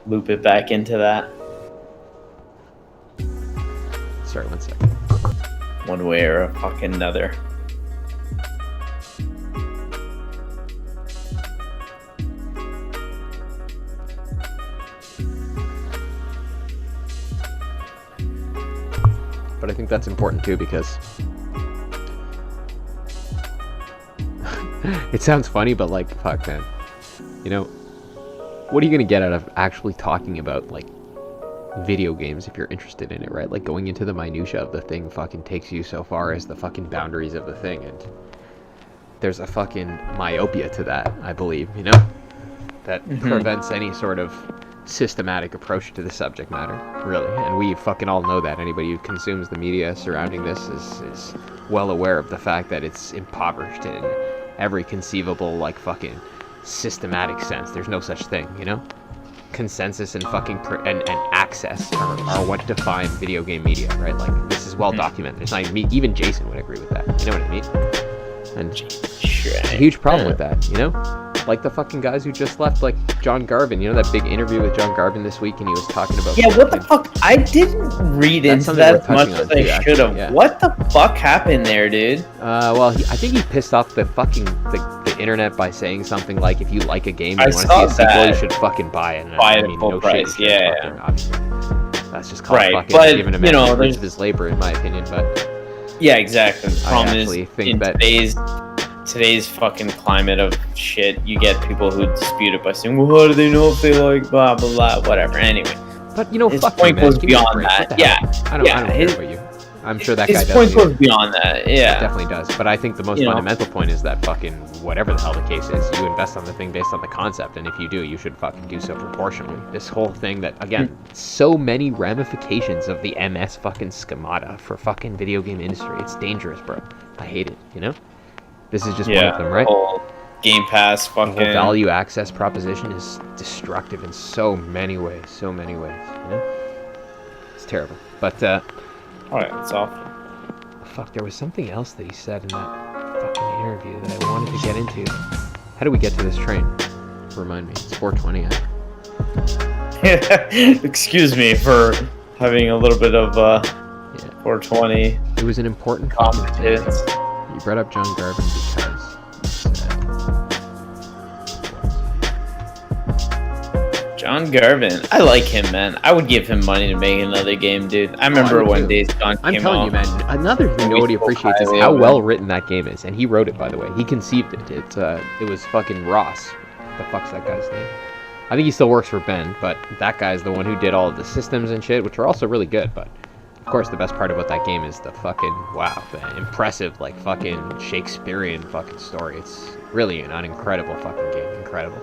loop it back into that. Sorry, 1 second. One way or a fucking another. But I think that's important too because it sounds funny, but like, fuck, man. You know, what are you gonna get out of actually talking about, like, video games if you're interested in it, right? Like, going into the minutia of the thing fucking takes you so far as the fucking boundaries of the thing, and there's a fucking myopia to that, I believe, you know? That prevents any sort of systematic approach to the subject matter, really. And we fucking all know that. Anybody who consumes the media surrounding this is well aware of the fact that it's impoverished in every conceivable, like, fucking systematic sense. There's no such thing, you know? Consensus and fucking and access are what define video game media, right? Like, this is well documented. There's not even me, even Jason would agree with that. You know what I mean? And a huge problem with that, you know? Like the fucking guys who just left, like John Garvin. You know that big interview with John Garvin this week, and he was talking about... Yeah, what the fuck? I didn't read into that as much as I should have. Yeah. What the fuck happened there, dude? Well, I think he pissed off the fucking the internet by saying something like, if you like a game and you want to see a sequel, you should fucking buy it. And buy it at full price, yeah. Fucking, obviously. That's just called fucking giving a man the fruits of his labor, in my opinion, but... Yeah, exactly. The problem is, think that today's fucking climate of shit, you get people who dispute it by saying, well, how do they know if they like blah blah blah, whatever. Anyway, but you know, his fuck point you, man. goes beyond that. Yeah, I don't care about you. I'm sure that guy does. His point goes beyond that. Yeah, it definitely does. But I think the most fundamental point is that fucking whatever the hell the case is, you invest on the thing based on the concept, and if you do, you should fucking do so proportionally. This whole thing that, again, so many ramifications of the MS fucking schemata for fucking video game industry. It's dangerous, bro. I hate it. You know. This is just one of them, right? Game Pass, fucking... The whole value access proposition is destructive in so many ways. So many ways, you know? It's terrible. But, alright, that's awful. Fuck, there was something else that he said in that fucking interview that I wanted to get into. How do we get to this train? Remind me. It's 4:20, Excuse me for having a little bit of 420 It was an important competence. You brought up John Garvin because he said, John Garvin, I like him, man. I would give him money to make another game, dude. I remember when Days Gone came out. I'm telling you, man. Another thing nobody appreciates is how well written that game is, and he wrote it, by the way. He conceived it. It was fucking Ross. What the fuck's that guy's name? I think he still works for Ben, but that guy's the one who did all of the systems and shit, which are also really good. But of course, the best part about that game is the fucking the impressive, like fucking Shakespearean fucking story. It's really an incredible fucking game. Incredible.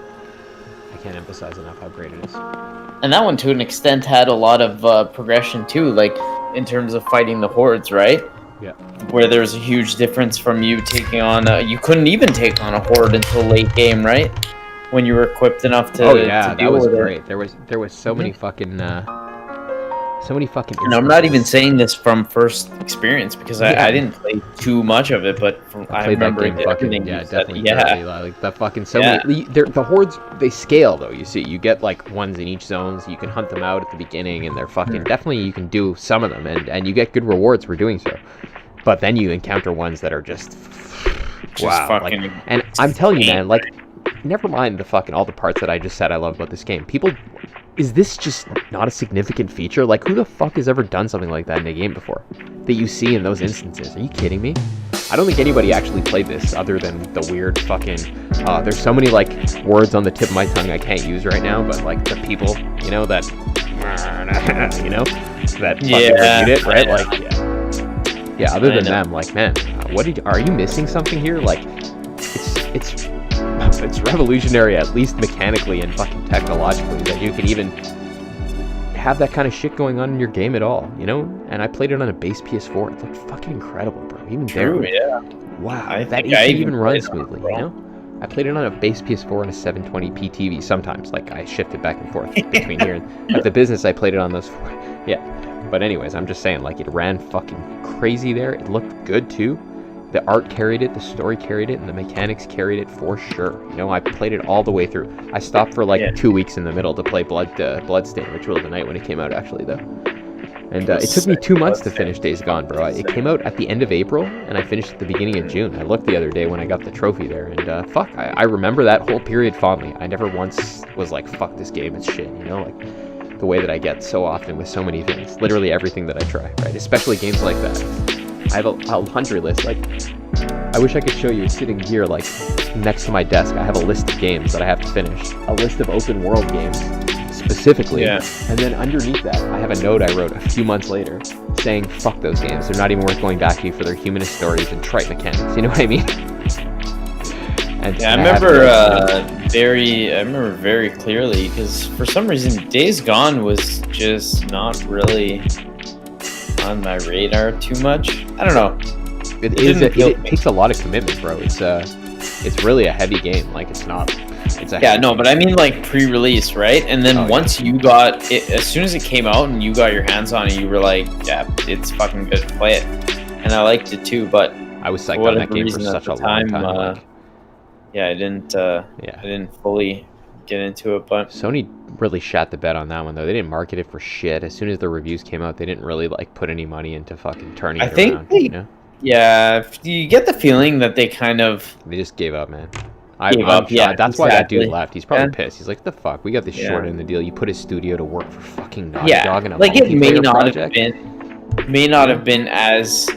I can't emphasize enough how great it is. And that one, to an extent, had a lot of progression too, like in terms of fighting the hordes, right? Yeah. Where there's a huge difference from you taking on. You couldn't even take on a horde until late game, right? When you were equipped enough to. Oh yeah, to that was great. It. There was so many fucking. And I'm not even saying this from first experience because I didn't play too much of it, but I remember that game everything. Definitely. Like the fucking many. The hordes, they scale though. You see, you get like ones in each zone, so you can hunt them out at the beginning, and they're fucking definitely you can do some of them, and you get good rewards for doing so. But then you encounter ones that are just wow. Fucking like, and I'm telling you, man, like never mind the fucking all the parts that I just said I love about this game. People. Is this just not a significant feature? Like, who the fuck has ever done something like that in a game before? That you see in those instances? Are you kidding me? I don't think anybody actually played this other than the weird fucking... there's so many, like, words on the tip of my tongue I can't use right now, but, like, the people, you know, that... you know? That fucking read it, right? Like, yeah, other than them, like, man, are you missing something here? Like, it's revolutionary, at least mechanically and fucking technologically, that you can even have that kind of shit going on in your game at all, you know? And I played it on a base PS4. It looked fucking incredible, bro. Even True, there, yeah. Wow, that AC even runs smoothly, you know? I played it on a base PS4 and a 720p TV sometimes. Like, I shifted back and forth between here and at the business I played it on those four. Yeah. But anyways, I'm just saying, like, it ran fucking crazy there. It looked good, too. The art carried it, the story carried it, and the mechanics carried it for sure. You know, I played it all the way through. I stopped for like 2 weeks in the middle to play Bloodstain, Ritual of the Night when it came out, actually, though. And it took me 2 months to finish Days Gone, bro. It came out at the end of April, and I finished at the beginning of June. I looked the other day when I got the trophy there, and fuck, I remember that whole period fondly. I never once was like, fuck this game, it's shit, you know? Like, the way that I get so often with so many things. Literally everything that I try, right? Especially games like that. I have a laundry list. Like, I wish I could show you. It's sitting here, like, next to my desk. I have a list of games that I have to finish. A list of open world games, specifically. Yeah. And then underneath that, I have a note I wrote a few months later saying, fuck those games. They're not even worth going back to for their humanist stories and trite mechanics. You know what I mean? I remember very clearly, because for some reason, Days Gone was just not really on my radar too much. I don't know. It takes a lot of commitment, bro. It's really a heavy game. Like, it's not. But I mean, like, pre-release, right? And then once you got it, as soon as it came out and you got your hands on it, you were like, yeah, it's fucking good to play it. And I liked it too, but I was psyched on that game for such a long time. I didn't fully get into it, but Sony really shat the bed on that one, though. They didn't market it for shit. As soon as the reviews came out, they didn't really like put any money into fucking turning it around. You know? Yeah, you get the feeling that they just gave up, man. Gave up. Yeah, that's why that dude left. He's probably pissed. He's like, the fuck, we got this short end of the deal. You put his studio to work for fucking Naughty Dog in a may not have been as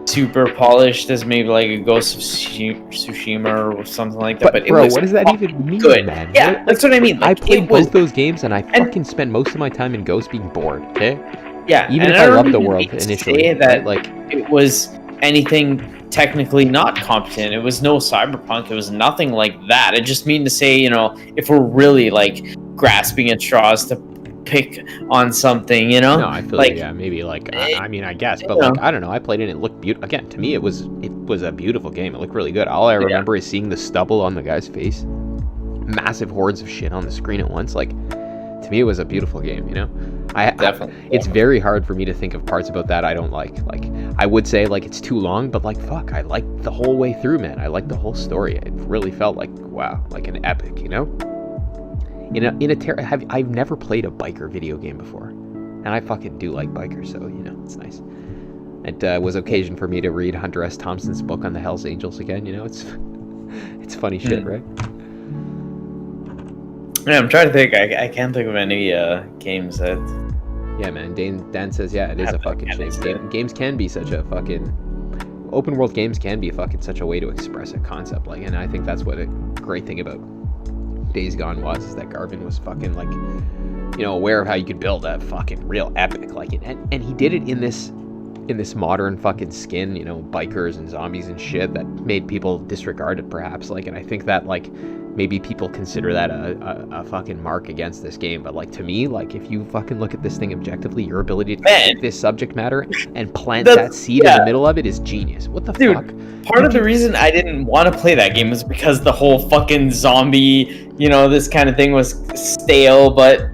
super polished as maybe like a Ghost of Tsushima or something like that. But bro, what does that even mean, man? Yeah, that's what I mean. Like, I played both those games, and I fucking spent most of my time in Ghost being bored. Okay. Yeah, even if I loved the world initially, that like it was anything technically not competent. It was no Cyberpunk. It was nothing like that. It just mean to say, you know, if we're really like grasping at straws to pick on something, you know. No, I feel like maybe like I mean, I guess, but like I don't know. I played it and it looked beautiful. Again, to me, it was a beautiful game. It looked really good. All I remember is seeing the stubble on the guy's face, massive hordes of shit on the screen at once. Like, to me, it was a beautiful game. You know. It's very hard for me to think of parts about that I don't like. Like, I would say like it's too long, but like fuck, I liked the whole way through, man. I liked the whole story. It really felt like wow, like an epic, you know. I've never played a biker video game before, and I fucking do like bikers, so it's nice. It was occasion for me to read Hunter S. Thompson's book on the Hells Angels again. It's funny shit, right? Yeah, I'm trying to think. I can't think of any games that. Yeah, man. Dan says, yeah, it is a fucking shame. Games can be such a fucking open world games can be fucking such a way to express a concept, and I think that's what a great thing about Days Gone was, is that Garvin was fucking aware of how you could build a fucking real epic, and he did it in this modern fucking skin, bikers and zombies and shit that made people disregard it perhaps, and I think that maybe people consider that a fucking mark against this game, but to me, if you fucking look at this thing objectively, your ability to take this subject matter and plant that seed in the middle of it is genius. What the fuck? Part of the reason I didn't want to play that game was because the whole fucking zombie, this kind of thing was stale, but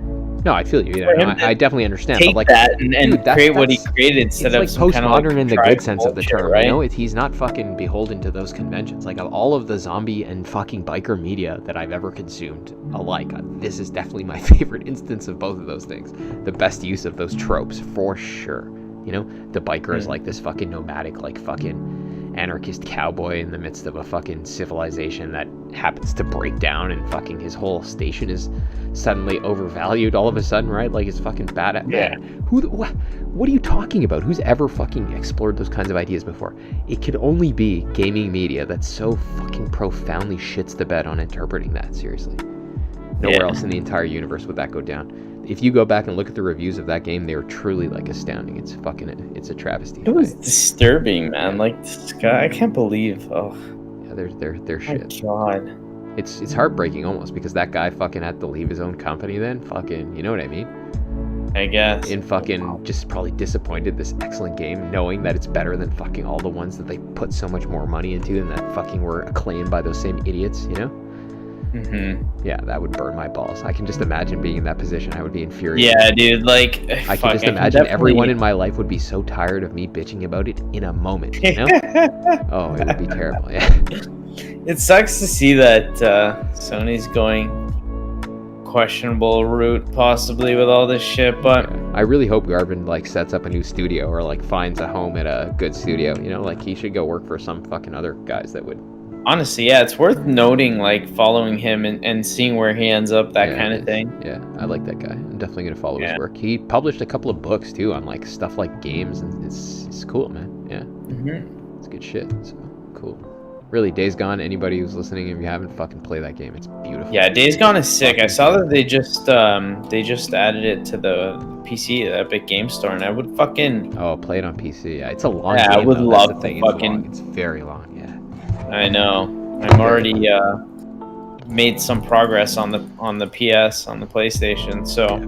no, I feel you. I definitely understand. Take but that and create what he created instead of some kind of postmodern in the good sense of the term. Right? He's not fucking beholden to those conventions. Of all of the zombie and fucking biker media that I've ever consumed alike, this is definitely my favorite instance of both of those things. The best use of those tropes for sure. The biker is this fucking nomadic, fucking anarchist cowboy in the midst of a fucking civilization that happens to break down, and fucking his whole station is suddenly overvalued all of a sudden, right? It's fucking badass. Yeah. What are you talking about? Who's ever fucking explored those kinds of ideas before? It could only be gaming media that so fucking profoundly shits the bed on interpreting that seriously. Nowhere else in the entire universe would that go down. If you go back and look at the reviews of that game, they were truly astounding. It's a travesty. It was disturbing, man. This guy, I can't believe. Oh, yeah, they're shit. God. It's heartbreaking almost, because that guy fucking had to leave his own company then. Fucking, you know what I mean? I guess. In fucking just probably disappointed this excellent game, knowing that it's better than fucking all the ones that they put so much more money into and that fucking were acclaimed by those same idiots, Mm-hmm. Yeah, that would burn my balls. I can just imagine being in that position. I would be infuriated. Yeah, dude, I can just imagine everyone in my life would be so tired of me bitching about it in a moment, Oh, it would be terrible, yeah. It sucks to see that Sony's going questionable route possibly with all this shit, but I really hope Garvin sets up a new studio or finds a home at a good studio, he should go work for some fucking other guys that would. Honestly, yeah, it's worth noting, following him and seeing where he ends up, that kind of thing. Yeah, I like that guy. I'm definitely gonna follow his work. He published a couple of books too on stuff like games, and it's cool, man. Yeah, It's good shit. So cool. Really, Days Gone. Anybody who's listening, if you haven't, fucking play that game. It's beautiful. Yeah, Days Gone is sick. I saw that they just added it to the PC, the Epic Game Store, and I would fucking play it on PC. Yeah, it's a long game. I would love the thing. It's very long. Yeah. I know. I'm already made some progress on the PS, on the PlayStation, so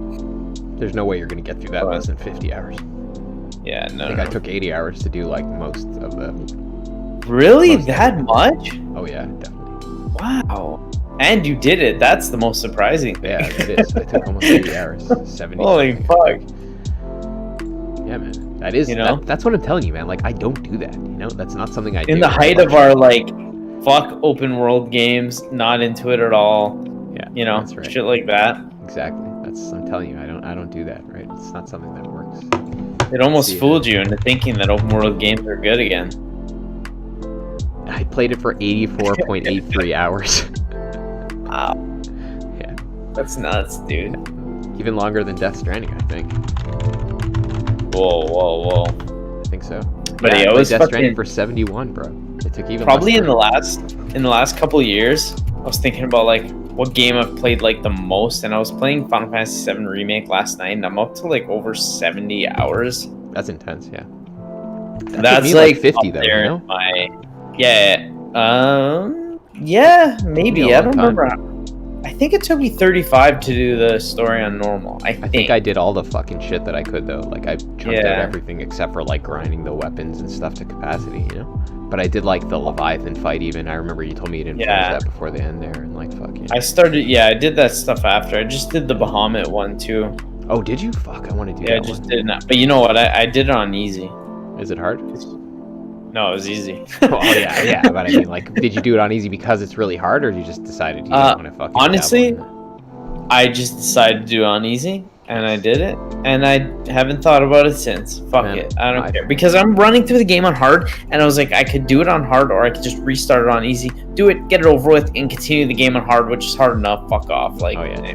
there's no way you're gonna get through that less than 50 hours. Yeah, no. I took 80 hours to do most of the. Really? That much? Oh yeah, definitely. Wow. And you did it. That's the most surprising thing. Yeah, it is. I took almost 80 hours. 70. Holy fuck. Yeah, man. That is, that's what I'm telling you, man. I don't do that. That's not something I do. In the height of our fuck open world games, not into it at all. Yeah, that's right. Shit like that. Exactly. I'm telling you, I don't do that. Right? It's not something that works. It almost fooled you into thinking that open world games are good again. I played it for 84.83 hours. Wow. Yeah. That's nuts, dude. Even longer than Death Stranding, I think. Whoa. I think so. But I was played Death fucking Stranding for 71, bro. It took even probably less in the last couple of years. I was thinking about what game I've played the most, and I was playing Final Fantasy VII Remake last night, and I'm up to over 70 hours. That's intense, yeah. That's 50 though, yeah, maybe. I don't remember. I think it took me 35 to do the story on normal. I think I did all the fucking shit that I could though. I chunked out everything except for grinding the weapons and stuff to capacity, But I did the Leviathan fight even. I remember you told me you didn't finish that before the end there, and fucking. I did that stuff after. I just did the Bahamut one too. Oh, did you? Fuck, I want to do that. Yeah, I just did not. But you know what? I did it on easy. Is it hard? No, it was easy. Oh yeah. But I mean, did you do it on easy because it's really hard, or you just decided you didn't want to fucking? Honestly, I just decided to do it on easy, and I did it, and I haven't thought about it since. Fuck Man, it, I don't care, because I'm running through the game on hard, and I was like, I could do it on hard, or I could just restart it on easy, do it, get it over with, and continue the game on hard, which is hard enough. Fuck off, like. Oh yeah,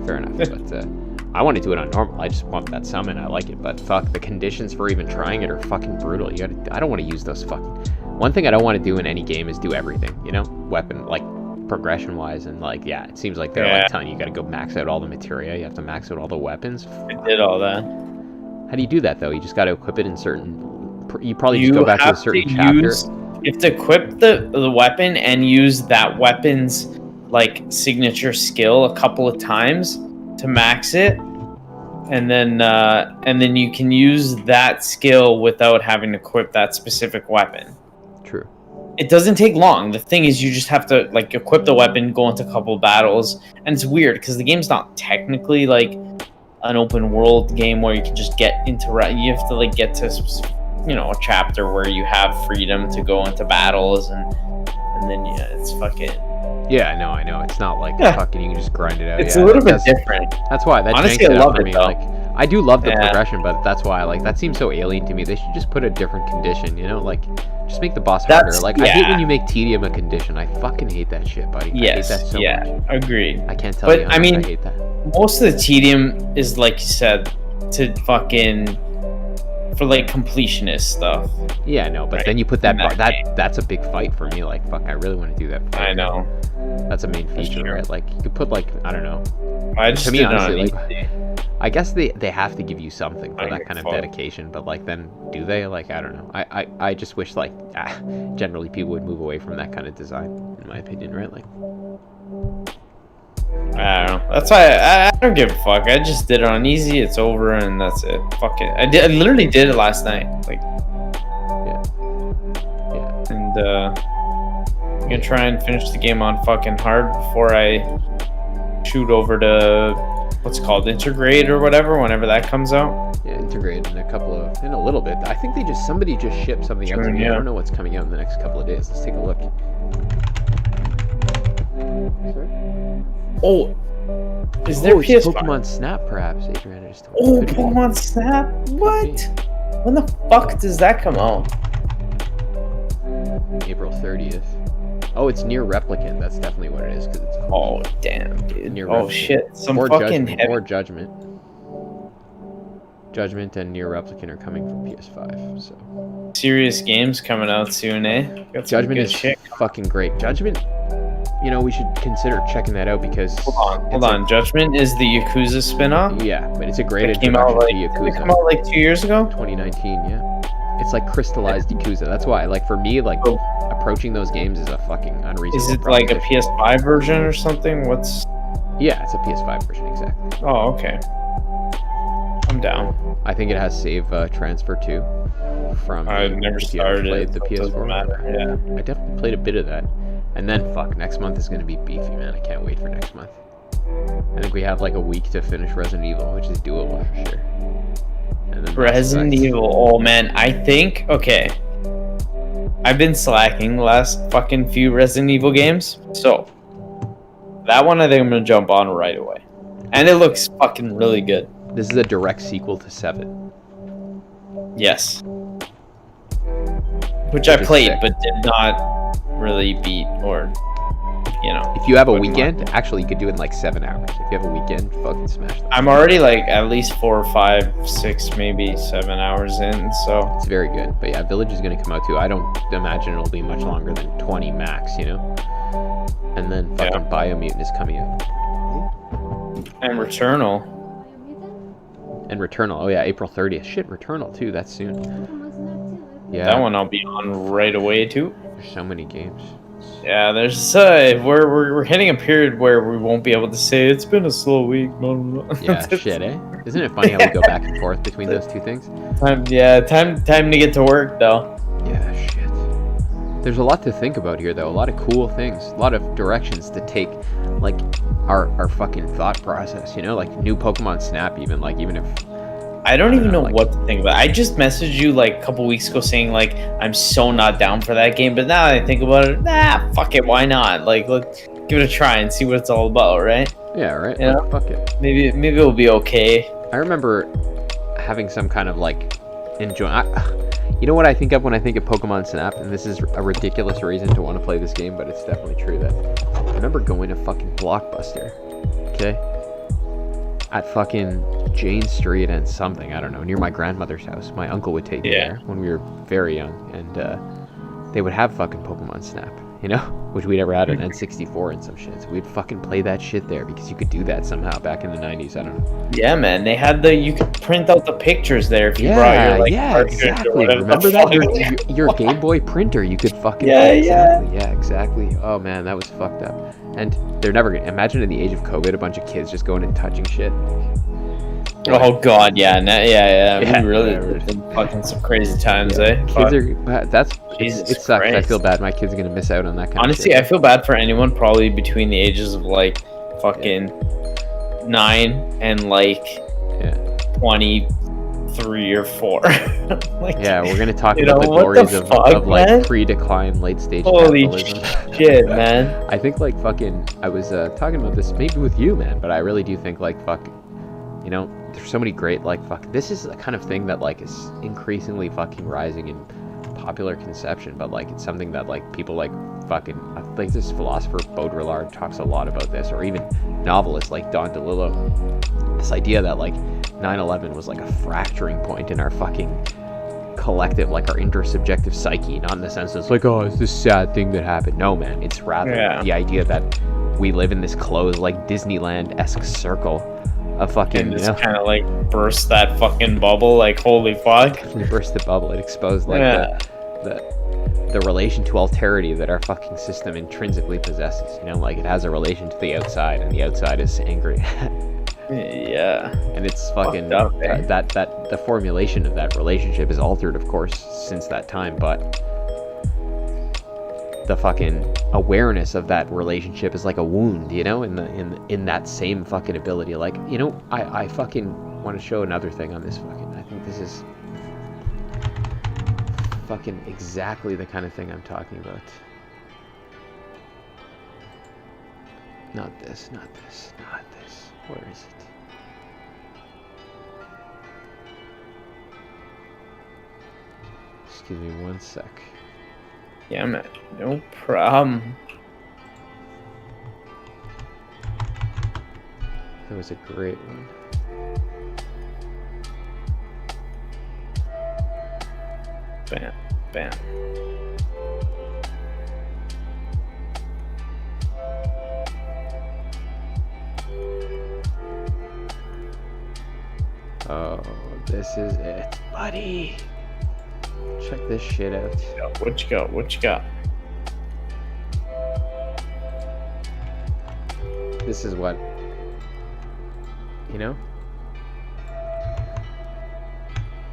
fair enough. But I want to do it on normal. I just want that summon. I like it, but fuck, the conditions for even trying it are fucking brutal. I don't want to use those fucking. One thing I don't want to do in any game is do everything. You know, weapon like. Progression wise, and like, yeah, it seems like they're like telling you got to go max out all the materia, you have to max out all the weapons. I did all that. How do you do that though? You just got to equip it in certain, you probably just go back to a certain chapter. You have to equip the weapon and use that weapon's like signature skill a couple of times to max it, and then you can use that skill without having to equip that specific weapon. True. It doesn't take long. The thing is, you just have to like equip the weapon, go into a couple battles, and it's weird because the game's not technically like an open world game where you can just get into. You have to like get to, a chapter where you have freedom to go into battles, and then it's fucking. Yeah, I know. It's not like fucking you can just grind it out. It's a little bit different. That's why that honestly, janks I it love up for it me. though. Like, I do love the progression, but that's why like that seems so alien to me. They should just put a different condition, like just make the boss harder. Like I hate when you make tedium a condition. I fucking hate that shit, buddy. Yes, I hate that so much. Agreed. I can't tell you how much I hate that. Most of the tedium is like you said to fucking for like completionist stuff. Yeah, no, but then you put that's a big fight for me. Like, fuck, I really want to do that. I know. That's a main feature, right? Like, you could put like, I don't know. I just to me, honestly, like, I guess they have to give you something for that kind of dedication, but like, then do they? Like, I don't know. I just wish like, generally people would move away from that kind of design, in my opinion, right? Like. I don't know. That's why I don't give a fuck. I just did it on easy. It's over, and that's it. Fuck it. I literally did it last night. Like, yeah. And I'm gonna try and finish the game on fucking hard before I shoot over to what's it called, Integrate or whatever. Whenever that comes out. Yeah, Integrate in a little bit. I think somebody just shipped something out to me. I don't know what's coming out in the next couple of days. Let's take a look. Sorry? Oh, is there PS5? Pokemon Snap, perhaps? Adriana just told me. Pokemon Snap? What? When the fuck does that come out? April 30th. Oh, it's Near Replicant. That's definitely what it is. Cause it's damn, dude. Near Replicant. Shit. Some fucking Judgment. Judgment and Near Replicant are coming for PS5. So. Serious games coming out soon, eh? Judgment is fucking great. Judgment. We should consider checking that out because... Hold on. Judgment is the Yakuza spin-off? Yeah, but it's a great introduction to Yakuza. Did it come out like 2 years ago? 2019, yeah. It's like crystallized Yakuza. That's why, like, for me, like, approaching those games is a fucking unreasonable Is it like a PS5 version or something? Yeah, it's a PS5 version, exactly. Oh, okay. I'm down. I think it has save transfer, too. I've never started played the PS4. Yeah. I definitely played a bit of that. And then, next month is going to be beefy, man. I can't wait for next month. I think we have like a week to finish Resident Evil, which is doable for sure. And then Resident Evil, oh man, I think, okay. I've been slacking the last fucking few Resident Evil games, so that one I think I'm going to jump on right away. And it looks fucking really good. This is a direct sequel to 7. Yes. Which I played, but did not really beat or, If you have a weekend, actually you could do it in like 7 hours. If you have a weekend, fucking smash that. I'm already like at least 4, 5, 6, maybe 7 hours in, so. It's very good. But yeah, Village is going to come out too. I don't imagine it'll be much longer than 20 max, And then fucking Biomutant is coming out. And Returnal. Oh yeah, April 30th. Shit, Returnal too, that's soon. Yeah. That one I'll be on right away too. There's so many games. Yeah, there's we're hitting a period where we won't be able to say it's been a slow week. Yeah, shit, eh? Isn't it funny how we go back and forth between those two things? Time to get to work though. Yeah, shit. There's a lot to think about here though. A lot of cool things, a lot of directions to take, like our fucking thought process. Like new Pokemon Snap, even if. I don't even know what to think about. I just messaged you like a couple weeks ago saying like I'm so not down for that game, but now that I think about it, fuck it, why not? Like, let's give it a try and see what it's all about, right? Yeah, right. You know? Fuck it. Maybe it'll be okay. I remember having some kind of like you know what I think of when I think of Pokemon Snap, and this is a ridiculous reason to want to play this game, but it's definitely true. That I remember going to fucking Blockbuster, okay, at fucking Jane Street and something, I don't know, near my grandmother's house. My uncle would take me there when we were very young, and they would have fucking Pokemon Snap, you know, which we never had an N64 and some shit. So we'd fucking play that shit there because you could do that somehow back in the 90s. I don't know. Yeah, man. They had you could print out the pictures there if you brought your like exactly. Remember that your Game Boy printer? You could fucking exactly. Oh man, that was fucked up. And they're never gonna imagine in the age of COVID a bunch of kids just going and touching shit. Oh god, yeah, we really lived in fucking some crazy times, eh? Kids are Jesus it sucks. Christ. I feel bad. My kids are gonna miss out on that kind Honestly, of shit. I feel bad for anyone probably between the ages of like fucking 9 and like 23 or 4. Like, we're gonna talk about the glories of like pre-decline, late stage capitalism. Shit, man. I think like fucking. I was talking about this maybe with you, man, but I really do think like fuck. You know, there's so many great like fuck. This is the kind of thing that like is increasingly fucking rising in popular conception, but like it's something that like people like fucking. I think this philosopher Baudrillard talks a lot about this, or even novelists like Don DeLillo. This idea that like 9/11 was like a fracturing point in our fucking collective, like our intersubjective psyche, not in the sense that it's like, oh, it's this sad thing that happened. No, man, it's rather the idea that we live in this closed like Disneyland-esque circle. A fucking, and just kind of like burst that fucking bubble, like holy fuck! It burst the bubble. It exposed like the relation to alterity that our fucking system intrinsically possesses. You know, like it has a relation to the outside, and the outside is angry. And it's fucking that the formulation of that relationship is altered, of course, since that time, but the fucking awareness of that relationship is like a wound, you know, in that same fucking ability. Like, you know, I fucking want to show another thing on this fucking. I think this is fucking exactly the kind of thing I'm talking about. Not this. Where is it? Just give me 1 sec. Yeah, man. No problem. That was a great one. Bam. Bam. Oh, this is it, buddy. Check this shit out. What you got? What you got? This is what, you know?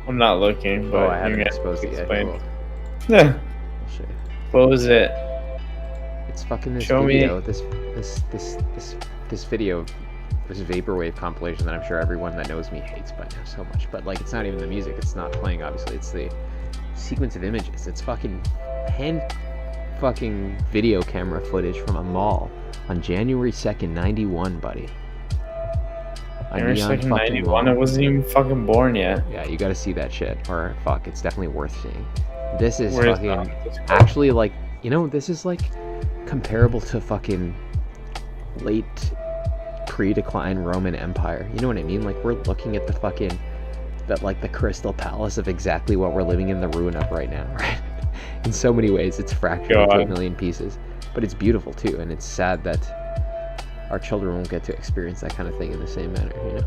I'm not looking, but I haven't exposed it yet. Yeah. I'll show you. What was it? It's fucking this Show video. This video, this vaporwave compilation that I'm sure everyone that knows me hates by now so much. But like, it's not even the music. It's not playing. Obviously, it's the sequence of images. It's fucking video camera footage from a mall on January 2nd, 91, buddy. January 2nd, 91. I wasn't even fucking born yet. Yeah, you gotta see that shit. Or fuck, it's definitely worth seeing. This is fucking actually like, you know, this is like comparable to fucking late pre-decline Roman Empire. You know what I mean? Like, we're looking at the fucking the crystal palace of exactly what we're living in the ruin of right now, right? In so many ways, it's fractured into a million pieces, but it's beautiful too, and it's sad that our children won't get to experience that kind of thing in the same manner, you know?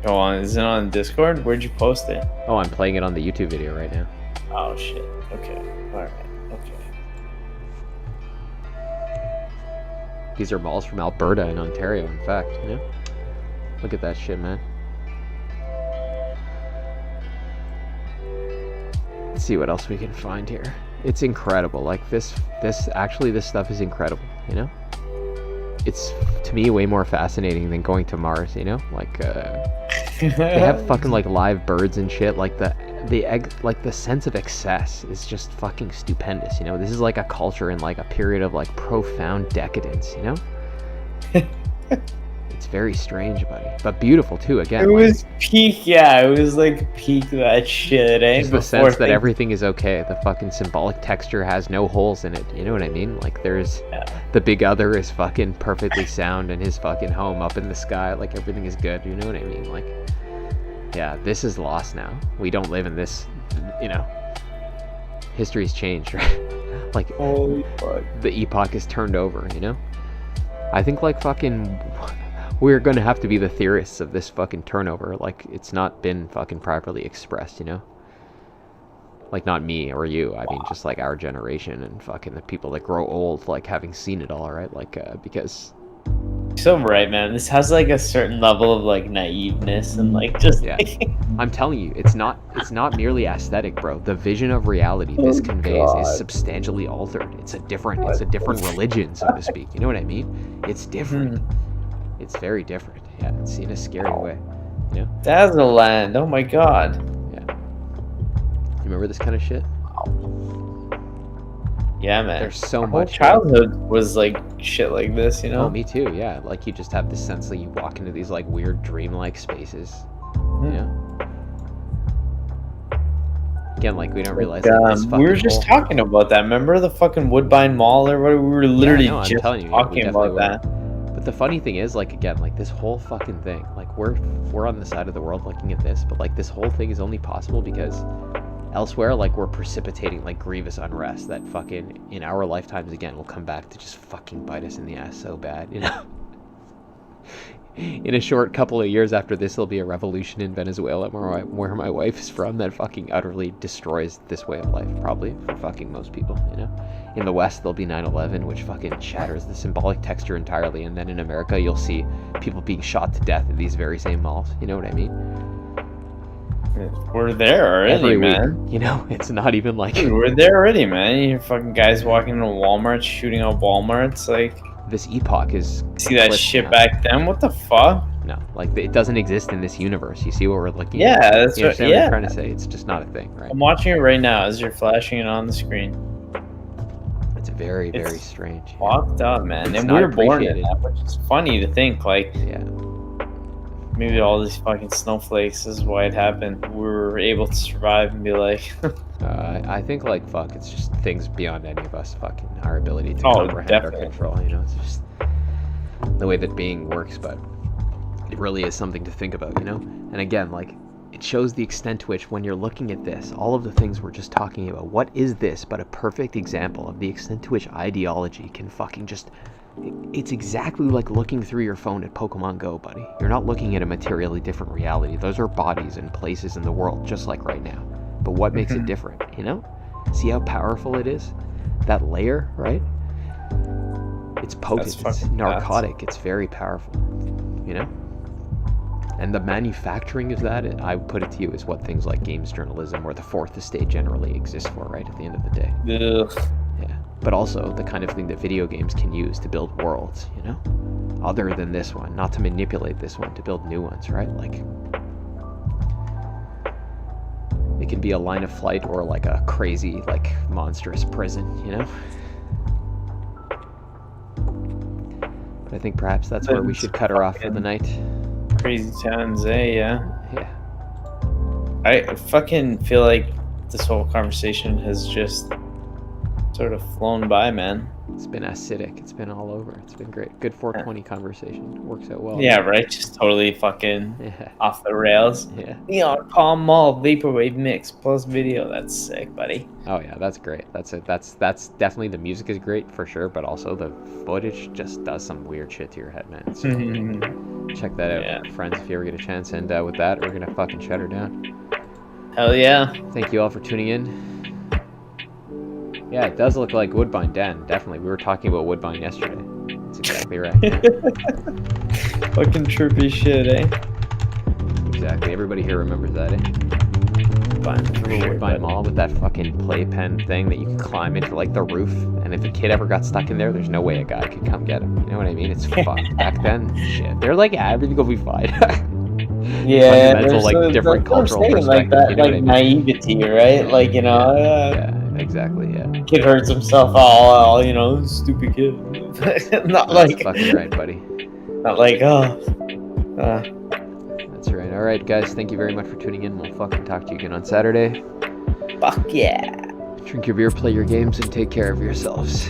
Go on. Is it on Discord? Where'd you post it? Oh, I'm playing it on the YouTube video right now. Oh shit. Okay. All right. Okay. These are malls from Alberta and Ontario, in fact, you know? Look at that shit, man. Let's see what else we can find here. It's incredible. Like, this stuff is incredible, you know? It's, to me, way more fascinating than going to Mars, you know? Like, they have fucking, like, live birds and shit. Like, the sense of excess is just fucking stupendous, you know? This is like a culture in, like, a period of, like, profound decadence, you know? It's very strange, buddy, but beautiful too. Again, It was peak, yeah. It was like peak that shit, eh? just the sense that everything is okay. The fucking symbolic texture has no holes in it. You know what I mean? Like there's the big other is fucking perfectly sound, and his fucking home up in the sky. Like everything is good. You know what I mean? Like, yeah, this is lost now. We don't live in this. You know, history's changed, right? Like, holy fuck, the epoch is turned over. You know, I think like fucking. We're gonna have to be the theorists of this fucking turnover. Like, it's not been fucking properly expressed, you know? Like, not me or you. I mean, just like our generation and fucking the people that grow old, like having seen it all, right? Like, because. So right, man. This has like a certain level of like naiveness and like just. Yeah. I'm telling you, it's not merely aesthetic, bro. The vision of reality this conveys is substantially altered. It's a different religion, so to speak. You know what I mean? It's different. It's very different. Yeah, it's in a scary way. You know? Dazzleland. Oh my god. Yeah. You remember this kind of shit? Yeah, man. There's so My much. childhood was like shit like this, you know? Oh, me too. Yeah, like you just have this sense that you walk into these like weird dreamlike spaces. You know? Again, like we don't realize that this fucking we were just talking about that. Remember the fucking Woodbine Mall or what? We were literally just talking about that. But the funny thing is, like, again, like this whole fucking thing, like we're on the side of the world looking at this, but like this whole thing is only possible because elsewhere, like we're precipitating like grievous unrest that fucking in our lifetimes again will come back to just fucking bite us in the ass so bad, you know? In a short couple of years after this, there'll be a revolution in Venezuela where my wife is from that fucking utterly destroys this way of life, probably, for fucking most people, you know? In the West, there'll be 9/11, which fucking shatters the symbolic texture entirely, and then in America, you'll see people being shot to death at these very same malls, you know what I mean? We're there already, Every man. week, you know? It's not even like... Dude, we're there already, man. You hear fucking guys walking into Walmart, shooting out Walmarts, like... This epoch is... See that shit now. Back then? What the fuck? No, like it doesn't exist in this universe. You see what we're looking at? Yeah, that's what I'm trying to say. It's just not a thing, right? I'm watching it right now as you're flashing it on the screen. It's very, very strange. Fucked up, man. And we were born in that, which is funny to think, like... Yeah. Maybe all these fucking snowflakes is why it happened. We were able to survive and be like... I think, like, fuck, it's just things beyond any of us, fucking, our ability to comprehend or control, you know? It's just the way that being works, but it really is something to think about, you know? And again, like, it shows the extent to which when you're looking at this, all of the things we're just talking about, what is this but a perfect example of the extent to which ideology can fucking just... It's exactly like looking through your phone at Pokemon Go, buddy. You're not looking at a materially different reality. Those are bodies and places in the world, just like right now. But what makes it different, you know? See how powerful it is? That layer, right? It's potent, it's narcotic, it's very powerful, you know? And the manufacturing of that, I would put it to you, is what things like games journalism or the fourth estate generally exist for, right, at the end of the day. Ugh. Yeah. But also the kind of thing that video games can use to build worlds, you know? Other than this one, not to manipulate this one, to build new ones, right? Like... It can be a line of flight or like a crazy, like, monstrous prison, you know? But I think perhaps that's where we should cut her off for the night. Crazy times, eh? Yeah. Yeah. I fucking feel like this whole conversation has just sort of flown by, man. It's been acidic. It's been all over. It's been great. Good 420 conversation. Works out well. Yeah, right? Just totally fucking off the rails. Yeah. Neon Palm Mall Vaporwave Mix plus video. That's sick, buddy. Oh, yeah. That's great. That's it. That's definitely, the music is great for sure, but also the footage just does some weird shit to your head, man. So check that out, friends, if you ever get a chance. And with that, we're going to fucking shut her down. Hell yeah. Thank you all for tuning in. Yeah, it does look like Woodbine Den, definitely. We were talking about Woodbine yesterday. That's exactly right. Yeah. Fucking trippy shit, eh? Exactly. Everybody here remembers that, eh? Remember Woodbine Mall with that fucking playpen thing that you can climb into, like, the roof? And if a kid ever got stuck in there, there's no way a guy could come get him. You know what I mean? It's fucked. Back then, shit. They're like, yeah, everything will be fine. Yeah, fundamental, like, different cultural perspective. Like that, you know like, what I mean? naivety, right? Like, you know, yeah, exactly, yeah. Kid hurts himself, all you know, stupid kid. Not like... That's fucking right, buddy. Not like, That's right. All right, guys. Thank you very much for tuning in. We'll fucking talk to you again on Saturday. fuck yeah. Drink your beer, play your games, and take care of yourselves.